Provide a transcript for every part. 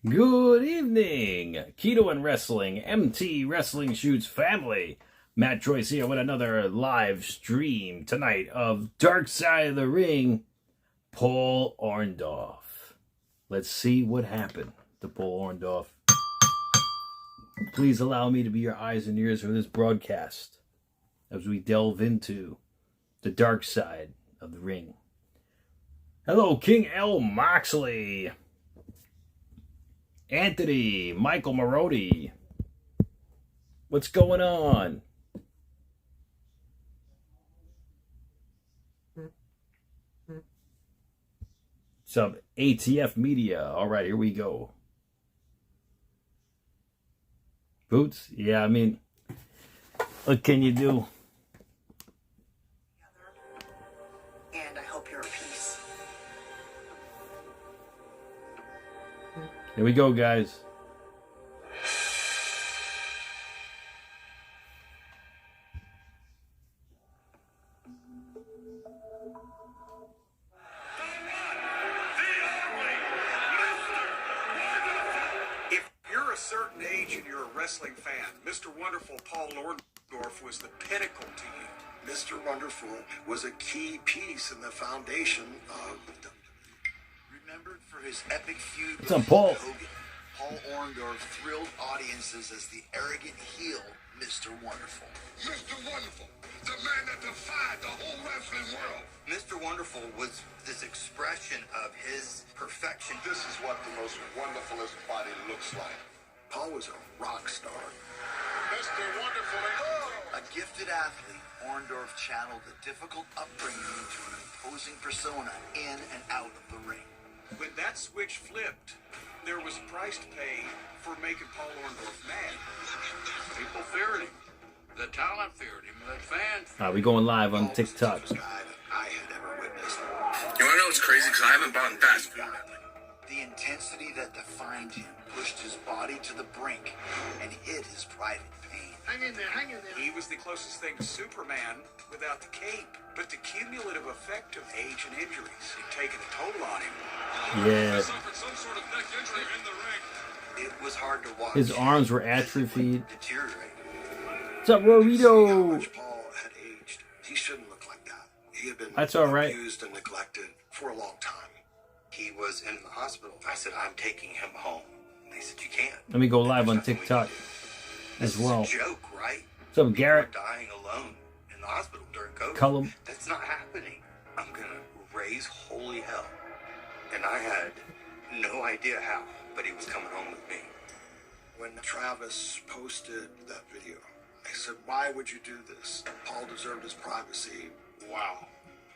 Good evening, Keto and Wrestling, MT Wrestling Shoots family. Matt Troyce here with another live stream tonight of Dark Side of the Ring, Paul Orndorff. Let's see what happened to Paul Orndorff. Please allow me to be your eyes and ears for this broadcast as we delve into the dark side of the ring. Hello, King L. Moxley. Anthony, Michael Marodi. What's going on? What's up, ATF Media? All right, here we go. Boots? Yeah, I mean, what can you do? And I hope you're at peace. Here we go, guys. If you're a certain age and you're a wrestling fan, Mr. Wonderful Paul Orndorff was the pinnacle to you. Mr. Wonderful was a key piece in the foundation of WWE. Remembered for his epic feud What's up, with Paul? Hogan, Paul Orndorff thrilled audiences as the arrogant heel, Mr. Wonderful. Mr. Wonderful, the man that defied the whole wrestling world. Mr. Wonderful was this expression of his perfection. This is what the most wonderfulest body looks like. Paul was a rock star. Mr. Wonderful. A gifted athlete, Orndorff channeled a difficult upbringing into an imposing persona in and out of the ring. When that switch flipped, there was a price to pay for making Paul Orndorff mad. People feared him. The talent feared him. The fans. We going live on Paul was TikTok. the toughest guy that I had ever witnessed. You wanna know what's crazy? Because I haven't bought fast food. The intensity that defined him pushed his body to the brink and hid his private pain. Hang in there, hang in there. He was the closest thing to Superman without the cape. But the cumulative effect of age and injuries had taken a toll on him. Yeah. Suffered some sort of neck injury in the ring. It was hard to watch. His arms were atrophied. Deteriorate. What's up, See how Rorito? much Paul had aged. He shouldn't look like that. He had been That's all right. abused and neglected for a long time. He was in the hospital. I said, I'm taking him home. And they said, you can't. Let me go live on There's nothing we TikTok can do. as This is well. a joke, right? What's up, People Garrett? are dying alone in the hospital during COVID. Cullum. That's not happening. I'm gonna raise holy hell. And I had no idea how, but he was coming home with me. When Travis posted that video, I said, why would you do this? Paul deserved his privacy. Wow.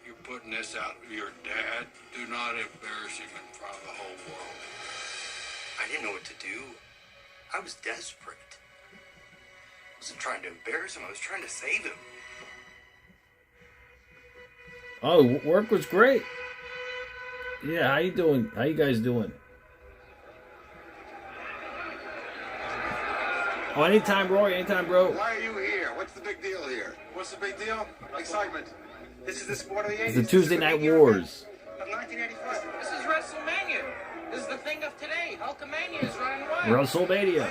You're putting this out of your dad. Do not embarrass him in front of the whole world. I didn't know what to do. I was desperate. I wasn't trying to embarrass him. I was trying to save him. Oh, work was great. Yeah, how you doing? How you guys doing? Oh, anytime, Roy. Anytime, bro. Why are you here? What's the big deal here? What's the big deal? Excitement. This is the sport of the 80s. It's the Tuesday This is Night big year Wars. Of 1985. This is WrestleMania. This is the thing of today. Hulkamania is running wild. WrestleMania.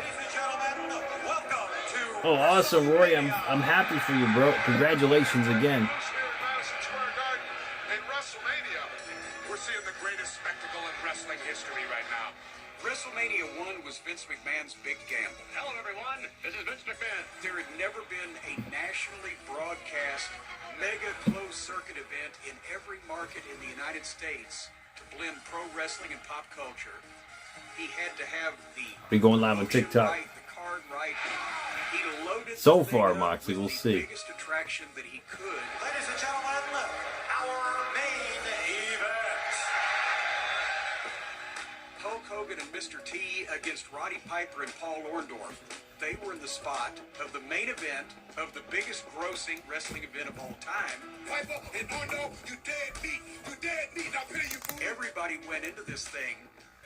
Oh, awesome, Roy. I'm happy for you, bro. Congratulations again. Here at Madison Square Garden in WrestleMania. We're seeing the greatest spectacle in wrestling history right now. WrestleMania 1 was Vince McMahon's big gamble. Hello, everyone. This is Vince McMahon. There had never been a nationally broadcast, mega closed circuit event in every market in the United States to blend pro wrestling and pop culture. He had to have the Be going live on promotion TikTok. right, the card right. He loaded So the thing far, up Moxley, with we'll the see. biggest attraction that he could. Ladies and gentlemen, our main event. Hulk Hogan and Mr. T against Roddy Piper and Paul Orndorff. They were in the spot of the main event of the biggest grossing wrestling event of all time. Piper and Orndorff, you dead meat. You dead meat. Now pity you fool. Everybody went into this thing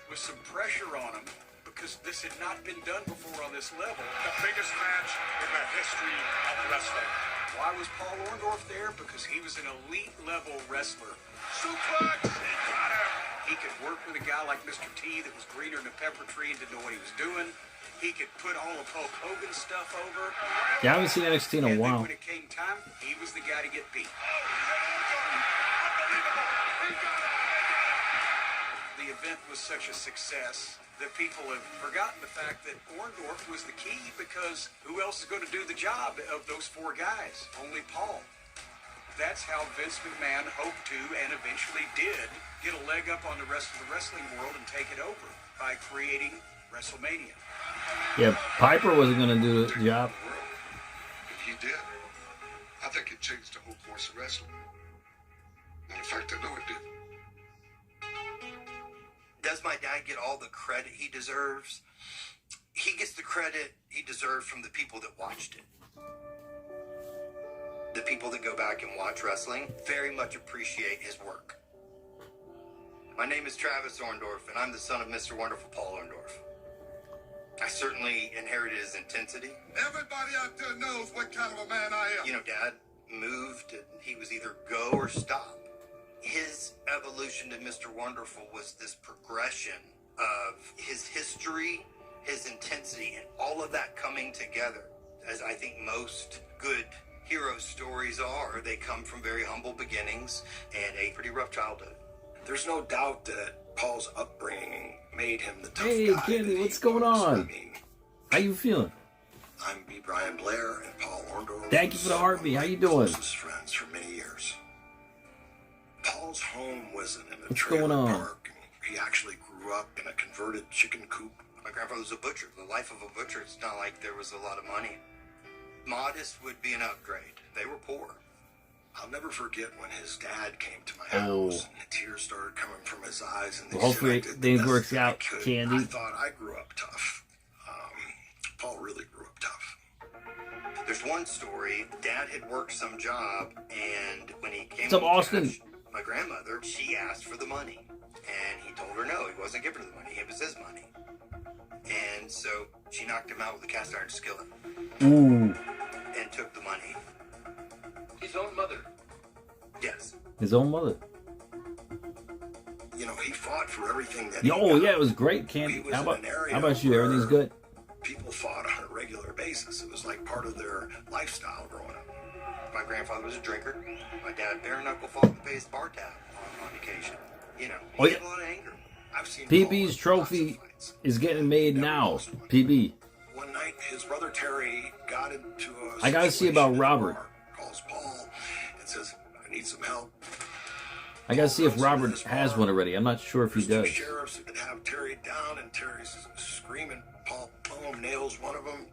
with some pressure on them because this had not been done before on this level. The biggest match in the history of wrestling. Why was Paul Orndorff there? Because he was an elite level wrestler. Suplex. He got him. He He could work with a guy like Mr. T that was greener than a pepper tree and didn't know what he was doing. He could put all of Hulk Hogan's stuff over. Yeah, I haven't seen NXT in a And then while. when it came time, he was the guy to get beat. The event was such a success that people have forgotten the fact that Orndorff was the key, because who else is going to do the job of those four guys? Only Paul. That's how Vince McMahon hoped to, and eventually did, get a leg up on the rest of the wrestling world and take it over by creating WrestleMania. Yeah, Piper wasn't going to do the job. He did. I think it changed the whole course of wrestling. And in fact, I know it did. Does my dad get all the credit he deserves? He gets the credit he deserves from the people that watched it. The people that go back and watch wrestling very much appreciate his work. My name is Travis Orndorff, and I'm the son of Mr. Wonderful Paul Orndorff. I certainly inherited his intensity. Everybody out there knows what kind of a man I am. You know, Dad moved, and he was either go or stop. His evolution to Mr. Wonderful was this progression of his history, his intensity, and all of that coming together. As I think most good hero stories are, they come from very humble beginnings and a pretty rough childhood. There's no doubt that Paul's upbringing made him the tough Hey, guy. Candy, that he what's going was. on? I mean, How you feeling? I'm B. Brian Blair, and Paul Orndorff. Thank you for the heartbeat. How you doing? Closest friends for many years. Paul's home wasn't in a What's trailer going on? park. He actually grew up in a converted chicken coop. My grandfather was a butcher. The life of a butcher, it's not like there was a lot of money. Modest would be an upgrade. They were poor. I'll never forget when his dad came to my Oh. house and the tears started coming from his eyes. And they Well, hopefully said I did the things best works that I out, could. Candy. I thought I grew up tough. Paul really grew up tough. There's one story. Dad had worked some job, and when he came What's up, home with Austin? cash, my grandmother, she asked for the money. And he told her no, he wasn't giving her the money. It was his money. And so she knocked him out with a cast iron skillet Ooh, and took the money. His own mother. Yes. his own mother. You know, he fought for everything that Yo, he got. yeah, it was great, Candy. He was How in about an area you? Everything's where good? People fought on a regular basis. It was like part of their lifestyle growing up. My grandfather was a drinker. My dad bare knuckle fought to pay his bar tab on occasion. You know, he Oh, had yeah. a lot of anger. I've seen PB's Paul in trophy lots of fights. is getting made Never now. lost one. PB. One night, his brother Terry got into a I gotta see situation about in the Robert. bar, calls Paul and says, I need some help. I gotta see if Robert has one already. I'm not sure if he There's does. two sheriffs that have Terry down, and Terry's screaming. Paul, boom, nails one of them,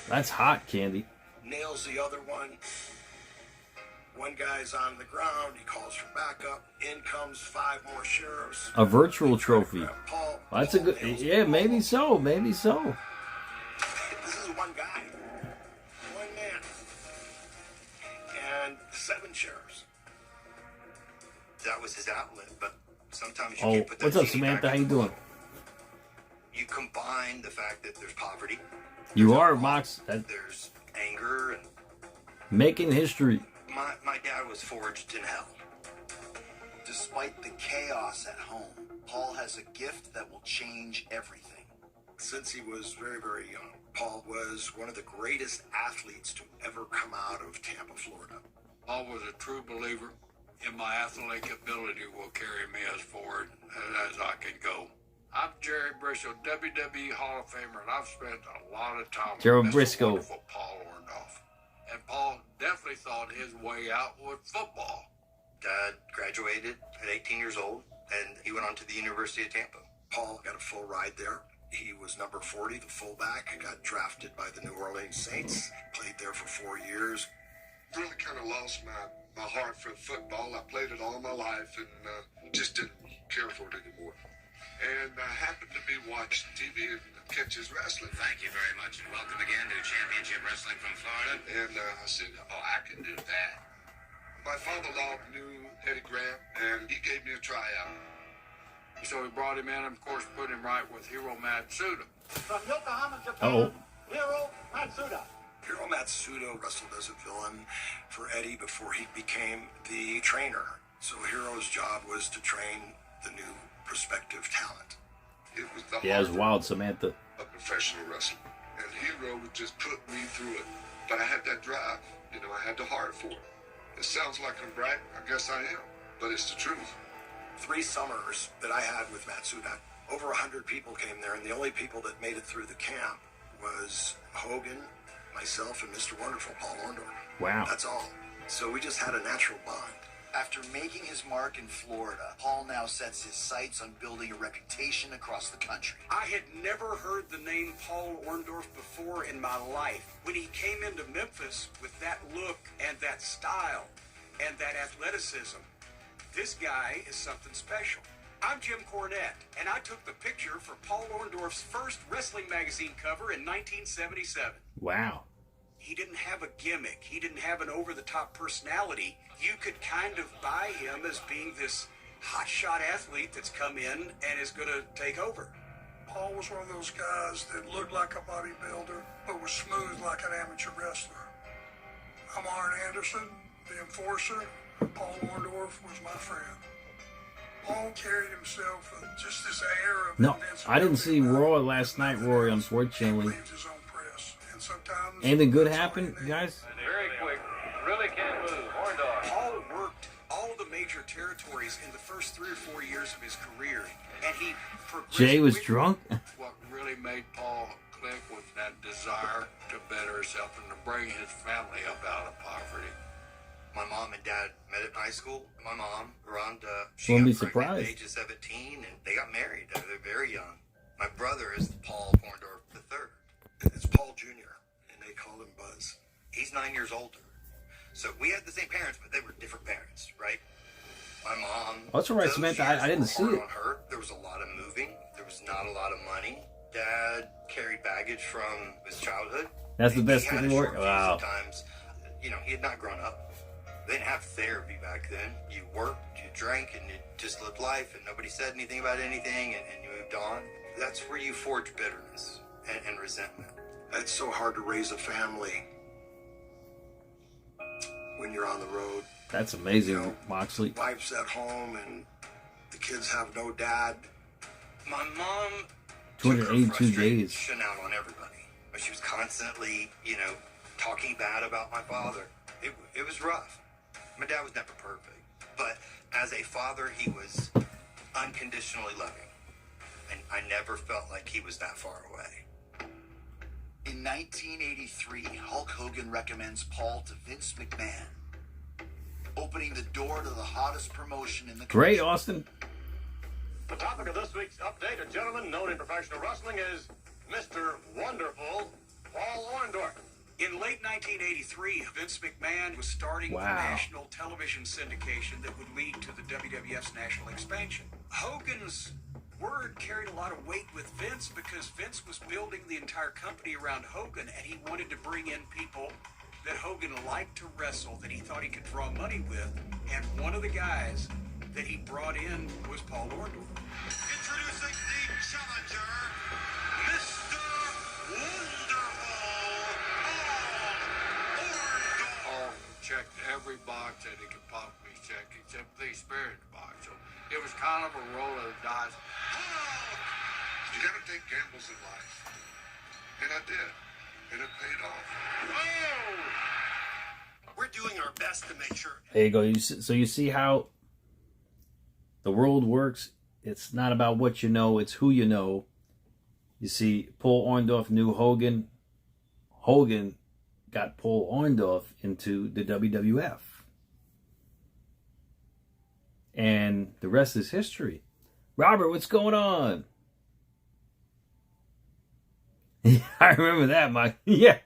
That's hot, Candy. nails the other one. One guy's on the ground. He calls for backup. In comes 5 more sheriffs. A virtual trophy. Grab Paul. Well, that's a Paul good. nails Yeah, Paul. maybe so. Maybe so. This is one guy, one man, and 7 sheriffs. That was his outlet, but sometimes you Oh, can't put that what's up, genie back Samantha? How in you the doing? bottle. You combine the fact that there's poverty, You are, Mox. there's anger, and Making history. my dad was forged in hell. Despite the chaos at home, Paul has a gift that will change everything. Since he was very, very young, Paul was one of the greatest athletes to ever come out of Tampa, Florida. I was a true believer in my athletic ability will carry me as forward as I can go. I'm Jerry Briscoe, WWE Hall of Famer, and I've spent a lot of time Gerald with Mr. Briscoe. Wonderful Paul Orndorff. And Paul definitely thought his way out with football. Dad graduated at 18 years old, and he went on to the University of Tampa. Paul got a full ride there. He was number 40, the fullback, got drafted by the New Orleans Saints, played there for 4 years. Really kind of lost my heart for football. I played it all my life and just didn't care for it anymore. And I happened to be watching TV and catches wrestling. Thank you very much, and welcome again to Championship Wrestling from Florida. And I said, oh, I can do that. My father-in-law knew Eddie Grant, and he gave me a tryout. So we brought him in and, of course, put him right with Hiro Matsuda. From Yokohama, Japan, Uh-oh. Hiro Matsuda. Hiro Matsuda wrestled as a villain for Eddie before he became the trainer. So Hiro's job was to train the new prospective talent. It was the Yeah, it was heart wild, Samantha. of professional wrestling. And Hero would just put me through it. But I had that drive. You know, I had the heart for it. It sounds like I'm bragging. I guess I am. But it's the truth. 3 summers that I had with Matsuda, over 100 people came there, and the only people that made it through the camp was Hogan, myself, and Mr. Wonderful, Paul Orndorff. Wow. That's all. So we just had a natural bond. After making his mark in Florida, Paul now sets his sights on building a reputation across the country. I had never heard the name Paul Orndorff before in my life. When he came into Memphis with that look and that style and that athleticism, this guy is something special. I'm Jim Cornette, and I took the picture for Paul Orndorff's first wrestling magazine cover in 1977. Wow. He didn't have a gimmick. He didn't have an over-the-top personality. You could kind of buy him as being this hotshot athlete that's come in and is going to take over. Paul was one of those guys that looked like a bodybuilder, but was smooth like an amateur wrestler. I'm Arn Anderson, the enforcer, and Paul Orndorff was my friend. Paul carried himself with just this air of No, invincibility. I didn't see Raw last night, Rory, unfortunately. He believed his own press, and sometimes Anything good that's all happen, you need. guys? Very quick. Really can't move. Orndorff. Paul worked all the major territories in the first 3 or 4 years of his career, and he progressed. Jay was quickly. drunk? What really made Paul click was that desire to better himself and to bring his family up out of poverty. My mom and dad met at high school. My mom, Rhonda, she Wouldn't be got pregnant at surprised. the age of 17, and they got married. They're very young. My brother is Paul Orndorff III. It's Paul Jr., and they call him Buzz. He's 9 years older. So we had the same parents, but they were different parents, right? My mom. Oh, that's all right, those Samantha. years I didn't were see hard it. on her. There was a lot of moving. There was not a lot of money. Dad carried baggage from his childhood. That's the best He had thing, a Lord. short fuse Wow. at times. You know, he had not grown up. They didn't have therapy back then. You worked, you drank, and you just lived life, and nobody said anything about anything, and you moved on. That's where you forge bitterness and resentment. It's so hard to raise a family when you're on the road. That's amazing, You know, Moxley. Wife's at home, and the kids have no dad. My mom 282 took her days. frustration out on everybody. But she was constantly, talking bad about my father. It was rough. My dad was never perfect. But as a father, he was unconditionally loving. And I never felt like he was that far away. In 1983, Hulk Hogan recommends Paul to Vince McMahon, opening the door to the hottest promotion in the Great, country. Austin. The topic of this week's update, a gentleman known in professional wrestling as Mr. Wonderful, Paul Orndorff. In late 1983, Vince McMahon was starting Wow. the national television syndication that would lead to the WWF's national expansion. Hogan's word carried a lot of weight with Vince because Vince was building the entire company around Hogan, and he wanted to bring in people that Hogan liked to wrestle, that he thought he could draw money with. And one of the guys that he brought in was Paul Orndorff. Introducing the challenger, Mr. Wonderful, Paul Orndorff. Paul checked every box that he could possibly check except the experience box. So it was kind of a roll of the dice. You gotta take gambles in life. And I did. And it paid off. We're doing our best to make sure. There you go. So you see how the world works. It's not about what you know, it's who you know. You see, Paul Orndorff knew Hogan. Hogan got Paul Orndorff into the WWF. And the rest is history. Robert, what's going on? I remember that, Mike. Yeah.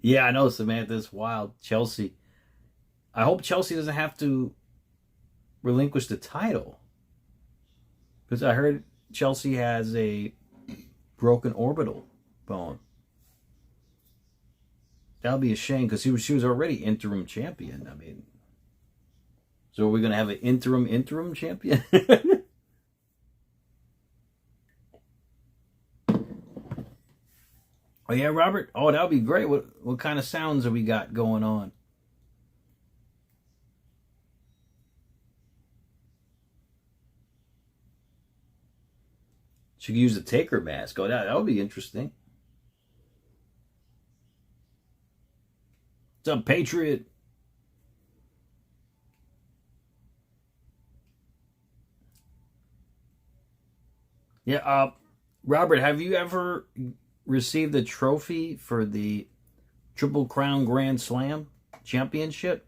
Yeah, I know, Samantha. It's wild. Chelsea. I hope Chelsea doesn't have to relinquish the title. Because I heard Chelsea has a broken orbital bone. That'll be a shame because she was already interim champion. I mean, so are we going to have an interim champion? Oh yeah, Robert? Oh, that would be great. What kind of sounds have we got going on? She could use the Taker mask. Oh, that would be interesting. What's up, Patriot? Yeah, Robert, have you ever received a trophy for the Triple Crown Grand Slam Championship?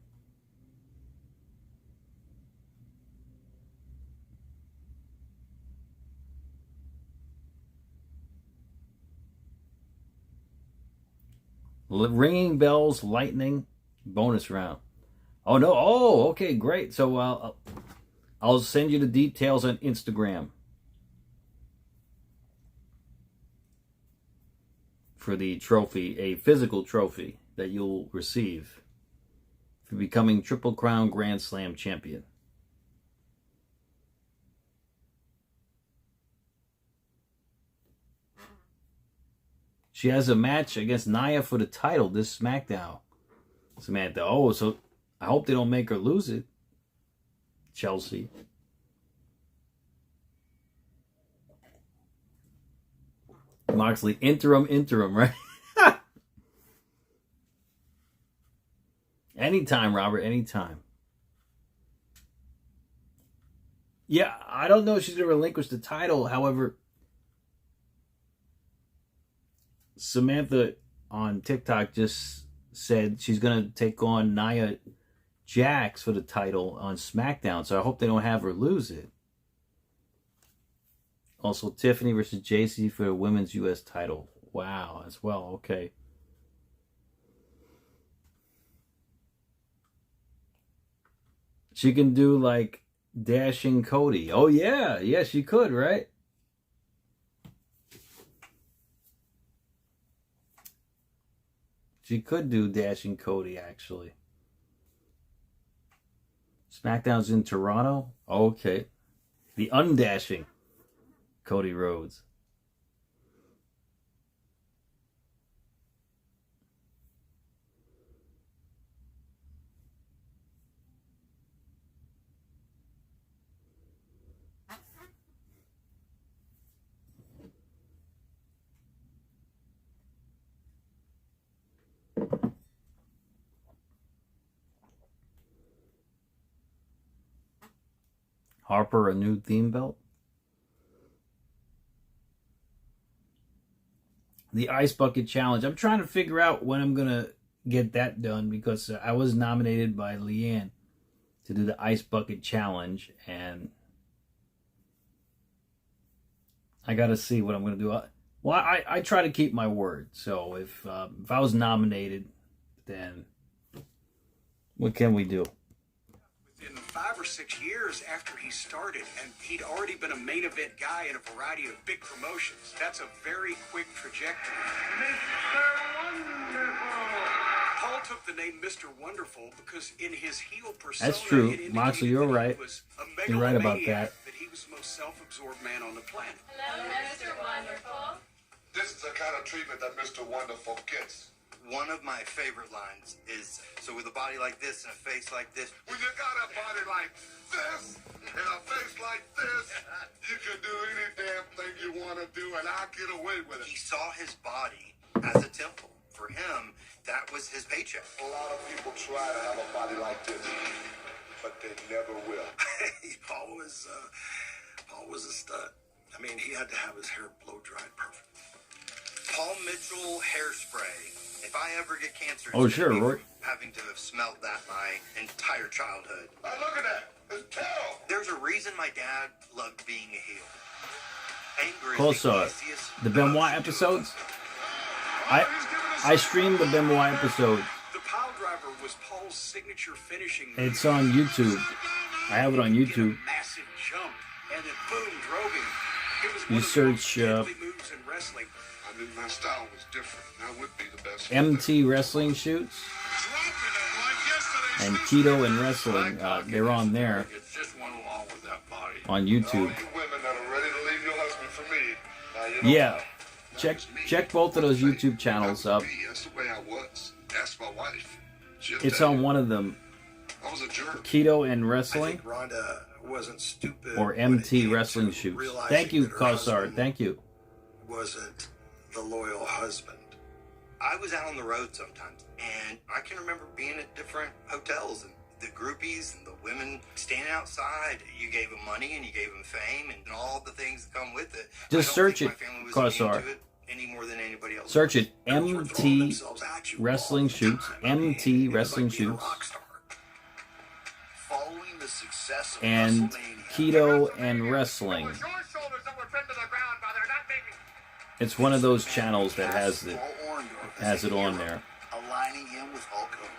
Ringing bells, lightning, bonus round. Oh, no. Oh, okay, great. So I'll send you the details on Instagram for the trophy, a physical trophy that you'll receive for becoming Triple Crown Grand Slam champion. She has a match against Nia for the title this SmackDown. Samantha. Oh, so I hope they don't make her lose it. Chelsea. Moxley, interim, right? Anytime, Robert, anytime. Yeah, I don't know if she's going to relinquish the title. However, Samantha on TikTok just said she's going to take on Nia Jax for the title on SmackDown. So I hope they don't have her lose it. Also, Tiffany versus JC for the women's U.S. title. Wow, as well. Okay. She can do like Dashing Cody. Oh, yeah. Yeah, she could, right? She could do Dashing Cody, actually. SmackDown's in Toronto? Okay. The Undashing Cody Rhodes. Harper, a new theme belt. The Ice Bucket Challenge. I'm trying to figure out when I'm going to get that done because I was nominated by Leanne to do the Ice Bucket Challenge, and I got to see what I'm going to do. Well, I try to keep my word. So if I was nominated, then what can we do? Within 5 or 6 years after he started, and he'd already been a main event guy in a variety of big promotions. That's a very quick trajectory. Mr. Wonderful! Paul took the name Mr. Wonderful because in his heel persona, that's true. Moxley, you're right. You're right about that. That he was the most self-absorbed man on the planet. Hello, Mr. Wonderful. This is the kind of treatment that Mr. Wonderful gets. One of my favorite lines is, so with a body like this and a face like this. When you got a body like this and a face like this, you can do any damn thing you want to do and I'll get away with it. He saw his body as a temple. For him, that was his paycheck. A lot of people try to have a body like this, but they never will. Paul was a stud. I mean, he had to have his hair blow dried perfect. Paul Mitchell hairspray. If I ever get cancer, oh sure, Roy. Having to have smelled that my entire childhood. Oh, look at that! It's terrible. There's a reason my dad loved being a heel. Anger Close the Benoit episodes. I streamed the Benoit episode. The pile driver was Paul's signature finishing move. It's on YouTube. I have it on YouTube. Massive jump, and then boom, drove him. It was you search moves in wrestling. I mean, my style was different. I would be the best. MT Wrestling Shoots and Keto and Wrestling. They're on there. It's just went along with that body. On YouTube. Women that are ready to leave your husband for me. Yeah. Check both of those YouTube channels up. That's the way I was. Ask my wife. It's on one of them. I was a jerk. Keto and Wrestling. I think Ronda wasn't stupid. Or MT Wrestling Shoots. Thank you, Kosar. Thank you. Wasn't the loyal husband. I was out on the road sometimes, and I can remember being at different hotels, and the groupies and the women standing outside. You gave them money, and you gave them fame, and all the things that come with it. Just search it, Kosar. Any more than anybody else. Search it, MT Wrestling Shoots. MT Wrestling Shoots. Following the success of And Keto and Wrestling. It's one of those channels that has it on there. Aligning him with Hulk Hogan.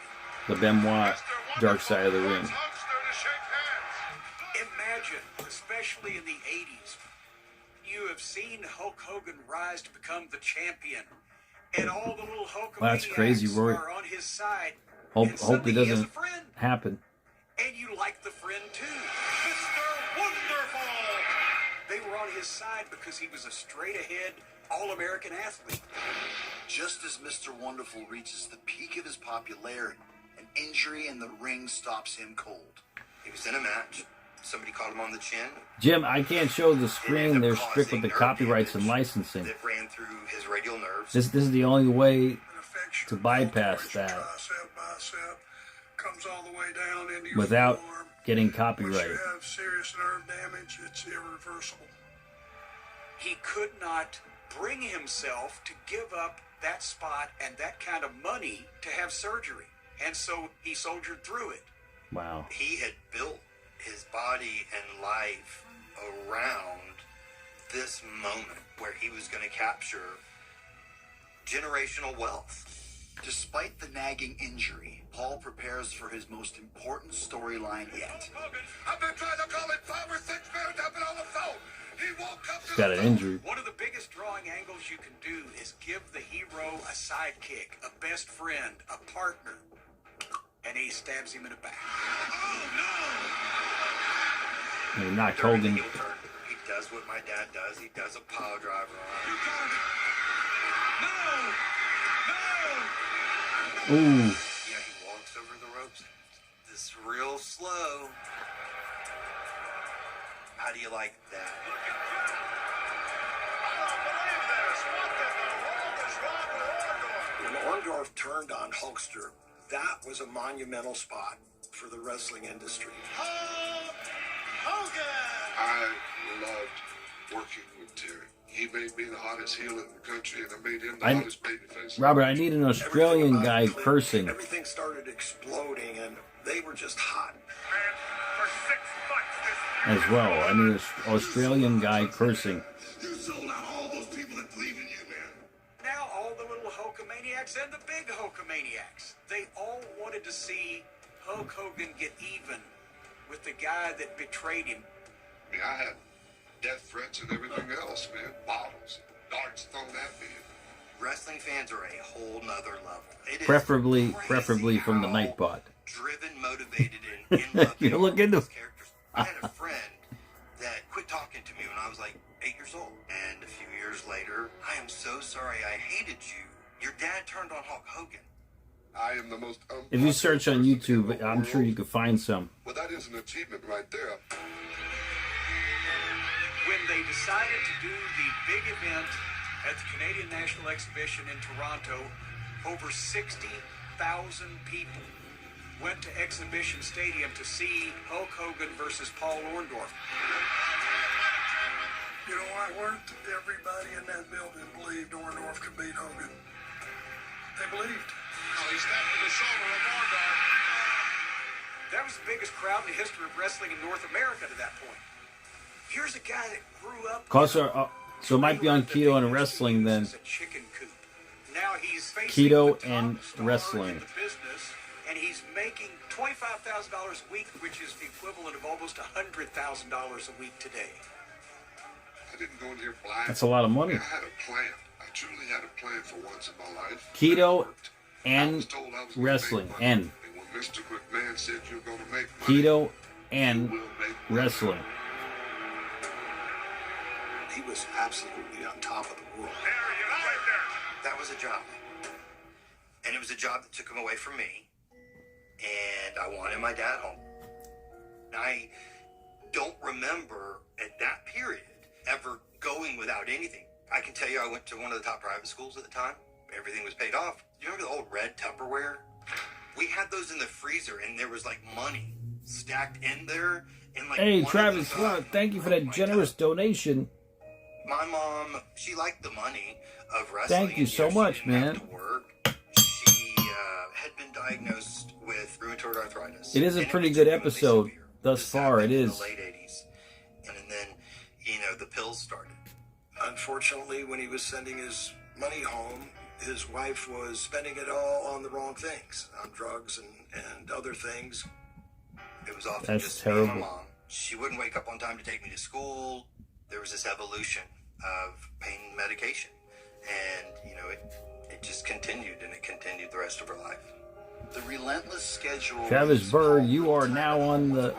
The Benoit Dark Side of the Ring. Imagine, especially in the 80s, you have seen Hulk Hogan rise to become the champion, and all the little Hulkamaniacs That's crazy, Roy. are on his side. Hope it he has doesn't a friend, happen. and you like the friend too, Mr. Wonderful. They were on his side because he was a straight-ahead, all-American athlete. Just as Mr. Wonderful reaches the peak of his popularity, an injury in the ring stops him cold. He was in a match. Somebody caught him on the chin. Jim, I can't show the screen. They're strict with the copyrights and licensing. That ran through his radial nerves. This is the only way to bypass that Comes all the way down into your without forearm. getting Once copyright. you have serious nerve damage, it's irreversible. He could not bring himself to give up that spot and that kind of money to have surgery. And so he soldiered through it. Wow. He had built his body and life around this moment where he was going to capture generational wealth. Despite the nagging injury, Paul prepares for his most important storyline yet. I've been trying to call him 5 or 6 minutes. I've been on the phone. He won't come He's got an injury. One of the biggest drawing angles you can do is give the hero a sidekick, a best friend, a partner. And he stabs him in the back. He knocked During Hogan. the heel turn, he does what my dad does. He does a pile driver on him. Ooh. Yeah, he walks over the ropes. This real slow. How do you like that? When Orndorff turned on Hulkster, that was a monumental spot for the wrestling industry. I loved working with Terry. He made me the hottest heel in the country, and I made him the hottest babyface. Robert, I need an Australian guy cursing Everything started exploding, and they were just hot. as well. I need an Australian guy cursing. You sold out all those people that believe in you, man. Now all the little Hulkamaniacs and the big Hulkamaniacs, they all wanted to see Hulk Hogan get even with the guy that betrayed him. I mean, I had death threats and everything else, man. Bottles, darts thrown at me. Wrestling fans are a whole nother level. It is Preferably from the how Nightbot. driven, motivated, and in love You they look are into- with these characters. I had a friend that quit talking to me when I was like 8 years old. And a few years later, I am so sorry I hated you. Your dad turned on Hulk Hogan. I am the most If you search on YouTube, I'm sure you could find some. Well, that is an achievement right there. When they decided to do the big event at the Canadian National Exhibition in Toronto, over 60,000 people went to Exhibition Stadium to see Hulk Hogan versus Paul Orndorff. You know, I weren't everybody in that building believed Orndorff could beat Hogan. They believed. Oh, he snapped to the shoulder of Orndorff. That was the biggest crowd in the history of wrestling in North America to that point. Here's a guy that grew up. So it might be on Keto and Wrestling then. A chicken coop. Now he's facing Keto the top and star Wrestling. in the business, and he's making $25,000 a week, which is the equivalent of almost $100,000 a week today. I didn't go in here blind. That's a lot of money. I had a plan. I truly had a plan for once in my life. Keto I and was told I was gonna Wrestling. make money. And And when Mr. McMahon said you're going to make money, Keto and you will make money. Wrestling. He was absolutely on top of the world. That was a job. And it was a job that took him away from me. And I wanted my dad home. I don't remember at that period ever going without anything. I can tell you I went to one of the top private schools at the time. Everything was paid off. You remember the old red Tupperware? We had those in the freezer, and there was like money stacked in there. And like, hey, Travis, thank you for that generous donation. My mom, she liked the money of wrestling. Thank you so much, man. She had been diagnosed with rheumatoid arthritis. It is a pretty good episode thus far. It is. In the late 80s. And then, you know, the pills started. Unfortunately, when he was sending his money home, his wife was spending it all on the wrong things, on drugs and other things. It was often That's just terrible. me and my mom. She wouldn't wake up on time to take me to school. There was this evolution of pain medication. And, you know, it just continued, and it continued the rest of her life. The relentless schedule. Travis Bird, you are now on the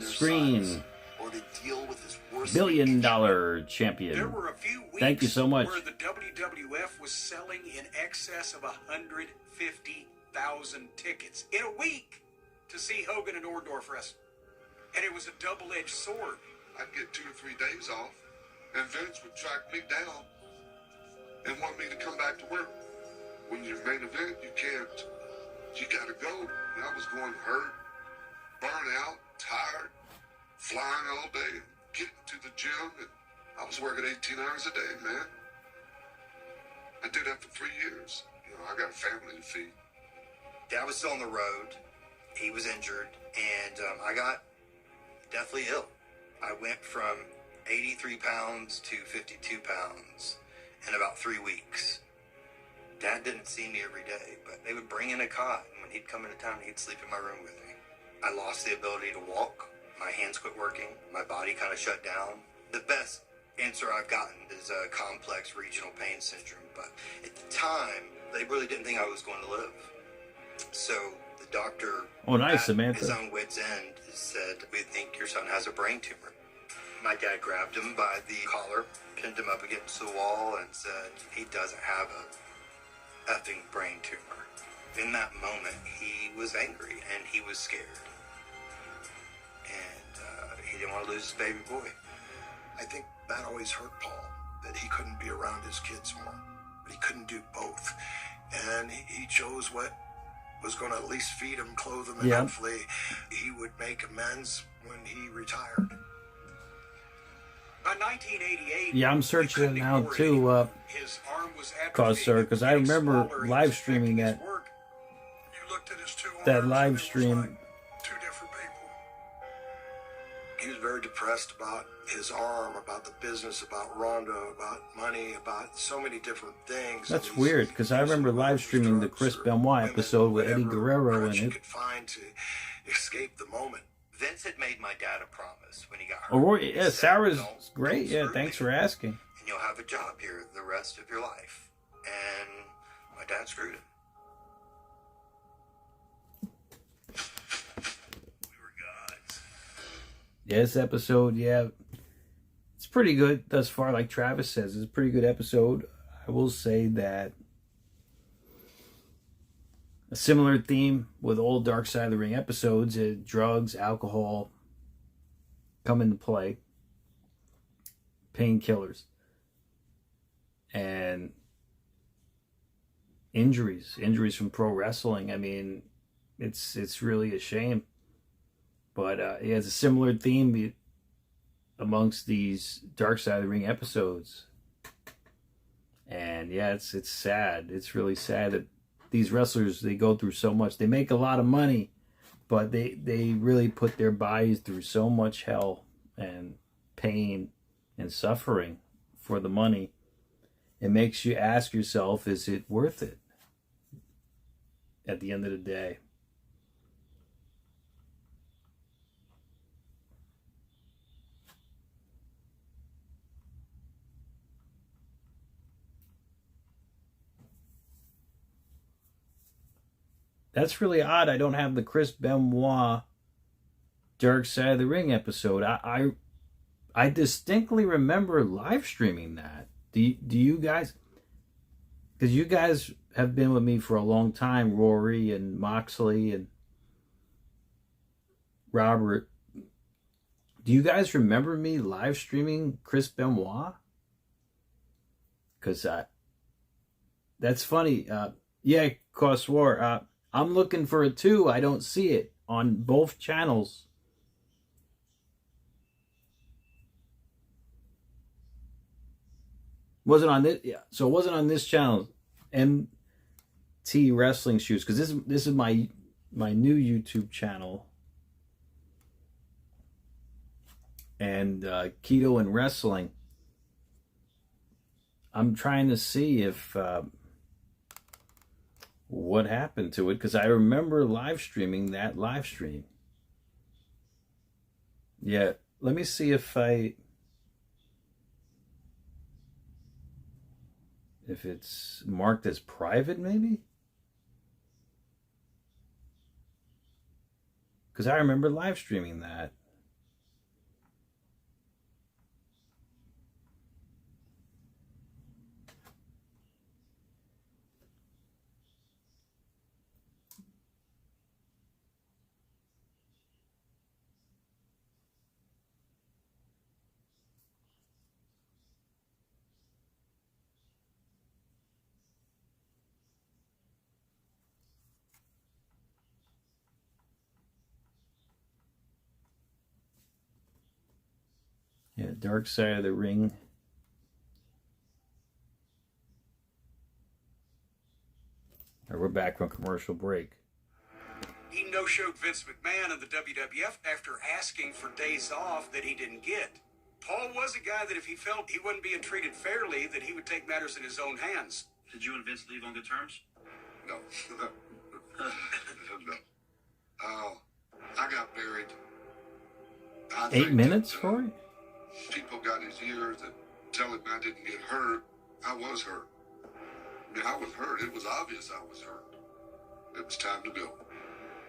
screen. Or to deal with this worst $1 billion champion. There were a few weeks Thank you so much. where the WWF was selling in excess of 150,000 tickets in a week to see Hogan and Orndorff wrestle. And it was a double-edged sword. I'd get 2 or 3 days off, and Vince would track me down and want me to come back to work. When you're main event, you can't. You gotta go. And I was going hurt, burnt out, tired, flying all day, getting to the gym, and I was working 18 hours a day, man. I did that for 3 years. You know, I got a family to feed. Dad was still on the road. He was injured, and I got deathly ill. I went from 83 pounds to 52 pounds in about 3 weeks. Dad didn't see me every day, but they would bring in a cot, and when he'd come into town, he'd sleep in my room with me. I lost the ability to walk. My hands quit working. My body kind of shut down. The best answer I've gotten is a complex regional pain syndrome, but at the time, they really didn't think I was going to live. So the doctor, nice, at Samantha. his own wit's end, said, "We think your son has a brain tumor." My dad grabbed him by the collar, pinned him up against the wall, and said, "He doesn't have a effing brain tumor." In that moment, he was angry and he was scared. And he didn't want to lose his baby boy. I think that always hurt Paul, that he couldn't be around his kids more, but he couldn't do both. And he chose what was going to at least feed him, clothe him, and hopefully he would make amends when he retired. By 1988, Yeah, I'm searching it now too, his arm was sir, because I remember live streaming that live stream. Two different people. He was very depressed about his arm, about the business, about Ronda, about money, about so many different things. That's weird, because I remember live streaming the Chris Benoit episode with Eddie Guerrero in it. Could find to escape the moment. Vince had made my dad a promise when he got hurt. Oh, yeah, Sarah's great. Yeah, thanks for asking. And you'll have a job here the rest of your life. And my dad screwed him. We were gods. Yeah, this episode, it's pretty good thus far. Like Travis says, it's a pretty good episode. I will say that a similar theme with old Dark Side of the Ring episodes, drugs, alcohol come into play, painkillers, and injuries from pro wrestling. I mean, it's really a shame. But it has a similar theme amongst these Dark Side of the Ring episodes. And yeah, it's sad. It's really sad that these wrestlers, they go through so much. They make a lot of money, but they really put their bodies through so much hell and pain and suffering for the money. It makes you ask yourself, is it worth it at the end of the day? That's really odd. I don't have the Chris Benoit Dark Side of the Ring episode. I distinctly remember live streaming that. Do you guys? Because you guys have been with me for a long time, Rory and Moxley and Robert. Do you guys remember me live streaming Chris Benoit? Because that's funny. Yeah, Coswar. I'm looking for it too. I don't see it on both channels. Wasn't on this. Yeah, so it wasn't on this channel. MT Wrestling Shoots, because this is my new YouTube channel. And Keto and Wrestling. I'm trying to see if what happened to it, because I remember live streaming that live stream. Yeah, let me see if it's marked as private, maybe? Because I remember live streaming that. Yeah, Dark Side of the Ring. Right, we're back from commercial break. He no-showed Vince McMahon in the WWF after asking for days off that he didn't get. Paul was a guy that if he felt he wasn't being treated fairly, that he would take matters in his own hands. Did you and Vince leave on good terms? No. No. I got buried. 8 minutes for it? People got his ears that tell him I didn't get hurt. I was hurt. I mean, I was hurt. It was obvious I was hurt. It was time to go.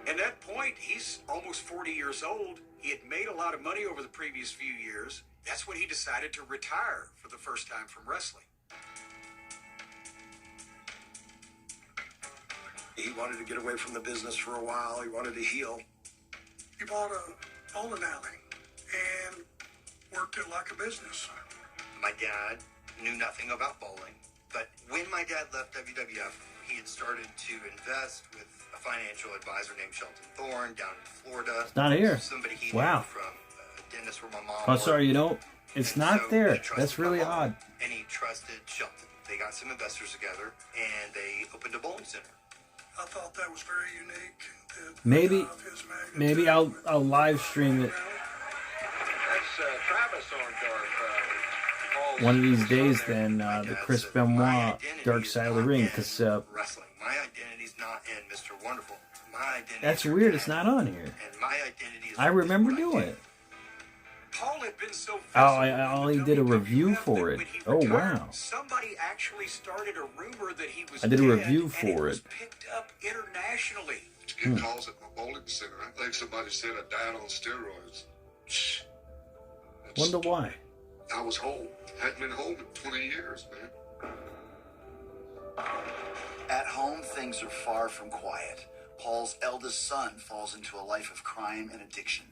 At that point, he's almost 40 years old. He had made a lot of money over the previous few years. That's when he decided to retire for the first time from wrestling. He wanted to get away from the business for a while. He wanted to heal. He bought a bowling alley and worked it like a business. My dad knew nothing about bowling, but when my dad left WWF, he had started to invest with a financial advisor named Shelton Thorne down in Florida. It's not here. Somebody he Wow. knew from a dentist where my mom Oh, worked. sorry, you know, it's And not so there. he trusted That's really my mom, odd. And he trusted Shelton. They got some investors together, and they opened a bowling center. I thought that was very unique. Maybe I'll live stream it That's Travis Orndorff. one of these days. Then the Chris Benoit Dark Side of the Ring, because Wrestling. My identity's not in Mr. Wonderful. My identity. that's weird. It's not on here. And my identity is. I remember doing it. Paul had been so Oh, I only did a review for it. Oh, wow. Somebody actually started a rumor that he was I did a dead, review and for was it. picked up internationally. Get calls at my bowling center. I think somebody said I died on steroids. Shh. Wonder why. I was home. Hadn't been home in 20 years, man. At home, things are far from quiet. Paul's eldest son falls into a life of crime and addiction.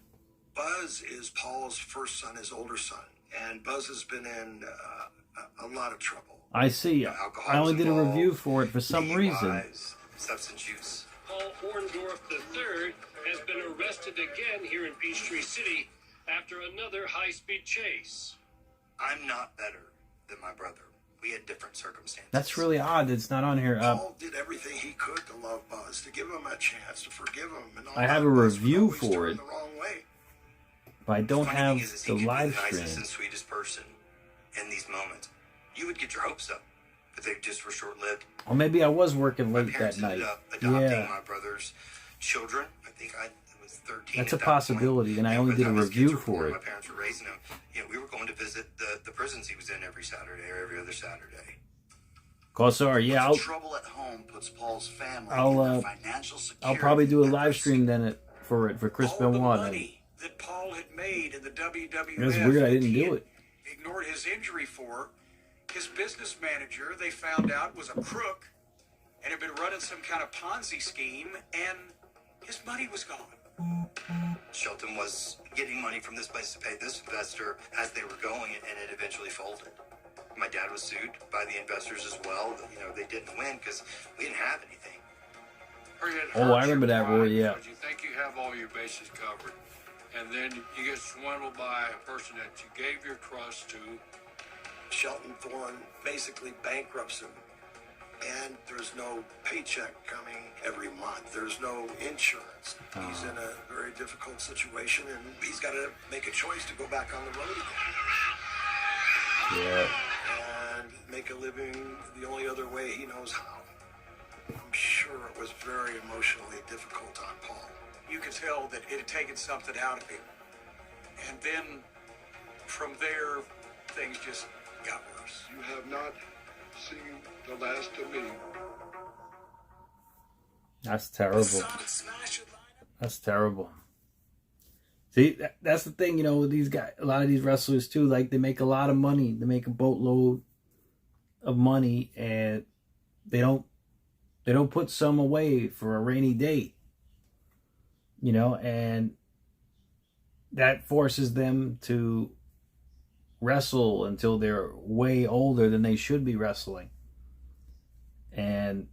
Buzz is Paul's first son, his older son. And Buzz has been in a lot of trouble. I see. I only did a review for it for some reason. DUIs, substance use. Paul Orndorff III has been arrested again here in Peachtree City after another high-speed chase. I'm not better than my brother. We had different circumstances. That's really odd. It's not on here. Paul did everything he could to love Buzz, to give him a chance, to forgive him. And all I have a that. Buzz would review always for turn it, the wrong way. but I don't Funny have thing is the he could live be the nicest stream. and sweetest person in these moments. You would get your hopes up, but they just were short-lived. Or maybe I was working My late parents that night. ended up adopting Yeah, my brother's children. I think I was 13. that's at a that possibility, point. and I Yeah, only by did the a time his kids review were for born, it. My parents were raising him. You know, we were going to visit the prisons he was in every Saturday or every other Saturday. Corsar, yeah, But the trouble at home puts Paul's family I'll in financial security. I'll probably do a live stream then for Chris All the Benoit. Then. money that Paul had made in the WWF. That's weird. I that didn't he do had it. Ignored his injury for. His business manager, they found out, was a crook and had been running some kind of Ponzi scheme, and his money was gone. Shelton was getting money from this place to pay this investor as they were going, and it eventually folded. My dad was sued by the investors as well. You know, they didn't win because we didn't have anything. Oh, I remember that, Roy, yeah. You think you have all your bases covered, and then you get swindled by a person that you gave your trust to. Shelton Thorne basically bankrupts him, and there's no paycheck coming every month. There's no insurance. He's in a very difficult situation, and he's got to make a choice to go back on the road again. Yeah. And make a living the only other way he knows how. I'm sure it was very emotionally difficult on Paul. You could tell that it had taken something out of him. And then from there, things just got worse. You have not seen the last of me. That's terrible. That's terrible. See, that's the thing, you know, with these guys, a lot of these wrestlers too, like they make a lot of money. They make a boatload of money, and they don't put some away for a rainy day. You know, and that forces them to wrestle until they're way older than they should be wrestling. And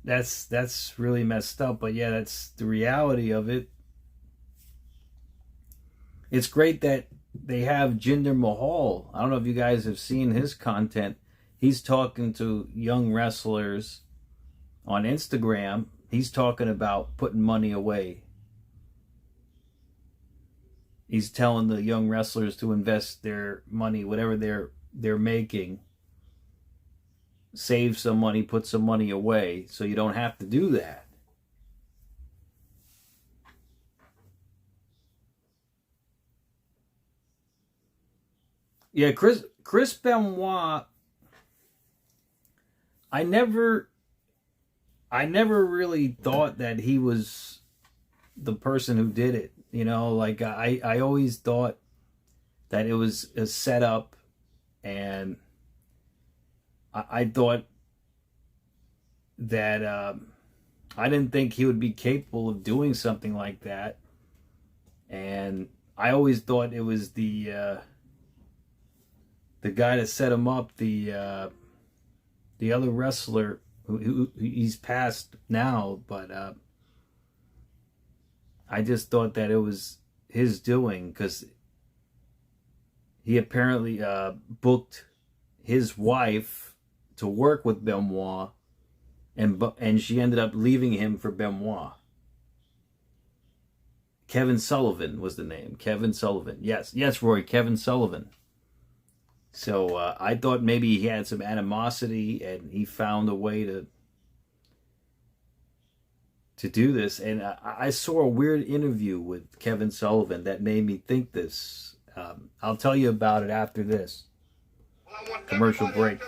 that's really messed up, but yeah, that's the reality of it. It's great that they have Jinder Mahal. I don't know if you guys have seen his content. He's talking to young wrestlers on Instagram. He's talking about putting money away. He's telling the young wrestlers to invest their money, whatever they're making. Save some money, put some money away, so you don't have to do that. Yeah, Chris Benoit, I never really thought that he was the person who did it. You know, like I always thought that it was a setup, and I thought that I didn't think he would be capable of doing something like that. And I always thought it was the guy that set him up, the other wrestler who he's passed now, but I just thought that it was his doing, because he apparently booked his wife to work with Benoit, and she ended up leaving him for Benoit. Kevin Sullivan was the name. Kevin Sullivan. Yes, Roy, Kevin Sullivan. So I thought maybe he had some animosity, and he found a way to do this. And I saw a weird interview with Kevin Sullivan that made me think this. I'll tell you about it after this commercial break.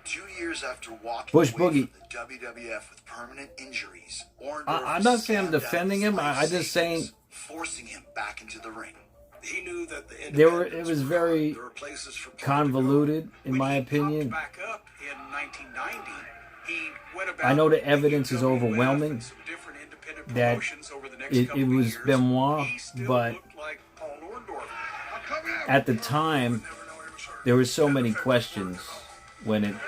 2 years after walking Bush away Boogie. from the WWF with permanent injuries, Orndorff I'm not saying I'm defending him. I'm just saying, forcing him back into the ring. He knew that it was very convoluted, in my opinion. Back up in 1990, he went about I know the evidence is overwhelming that it was Benoit, but at the time, there were so many questions when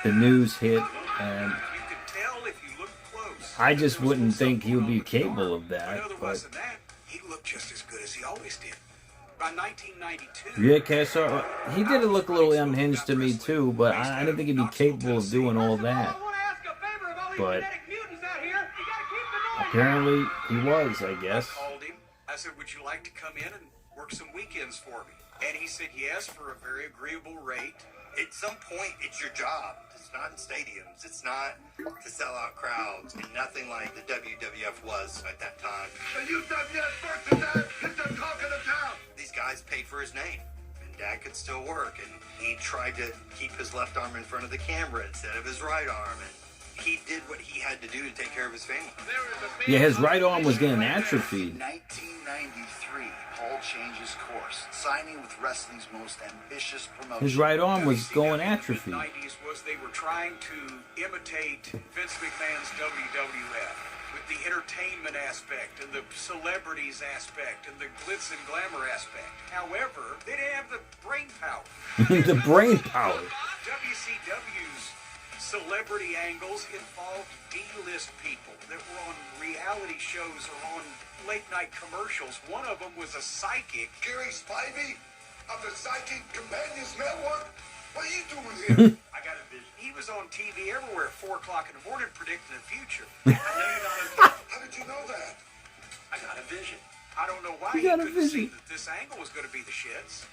the news hit, and I just wouldn't think he would be capable of that. But he looked just as good as he always did. By 1992, yeah, Kessler, he did look a little unhinged to me too, but I didn't think he'd be capable of doing all that. But apparently he was, I guess. I called him. I said, "Would you like to come in and work some weekends for me?" And he said yes, for a very agreeable rate. At some point, it's your job. It's not in stadiums. It's not to sell out crowds, and nothing like the WWF was at that time. The UWF versus that is the talk of the town. These guys paid for his name, and Dad could still work, and he tried to keep his left arm in front of the camera instead of his right arm, and he did what he had to do to take care of his family. Yeah, his right arm was getting atrophied. 1993, Paul changes course, signing with wrestling's most ambitious promotion. His right arm was going atrophy. The 90s was they were trying to imitate Vince McMahon's WWF with the entertainment aspect and the celebrities aspect and the glitz and glamour aspect. However, they didn't have the brain power. The brain power. WCW's celebrity angles involved D-list people that were on reality shows or on late-night commercials. One of them was a psychic. Gary Spivey of the Psychic Companions Network? What are you doing here? I got a vision. He was on TV everywhere at 4 o'clock in the morning predicting the future. I know you got a vision. How did you know that? I got a vision. I don't know why You he got a couldn't see vision. that this angle was going to be the shits.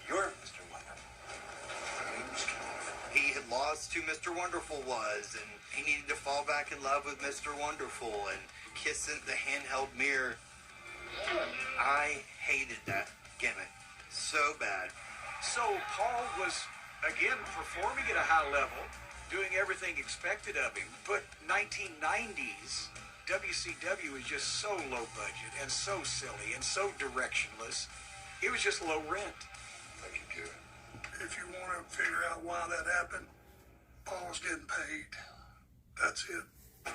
You're Mr. Wonderful. He had lost who Mr. Wonderful was, and he needed to fall back in love with Mr. Wonderful and kiss in the handheld mirror. I hated that gimmick so bad. So Paul was, again, performing at a high level, doing everything expected of him. But 1990s, WCW was just so low budget and so silly and so directionless. It was just low rent. Thank you, Gary. If you want to figure out why that happened, Paul's getting paid. That's it.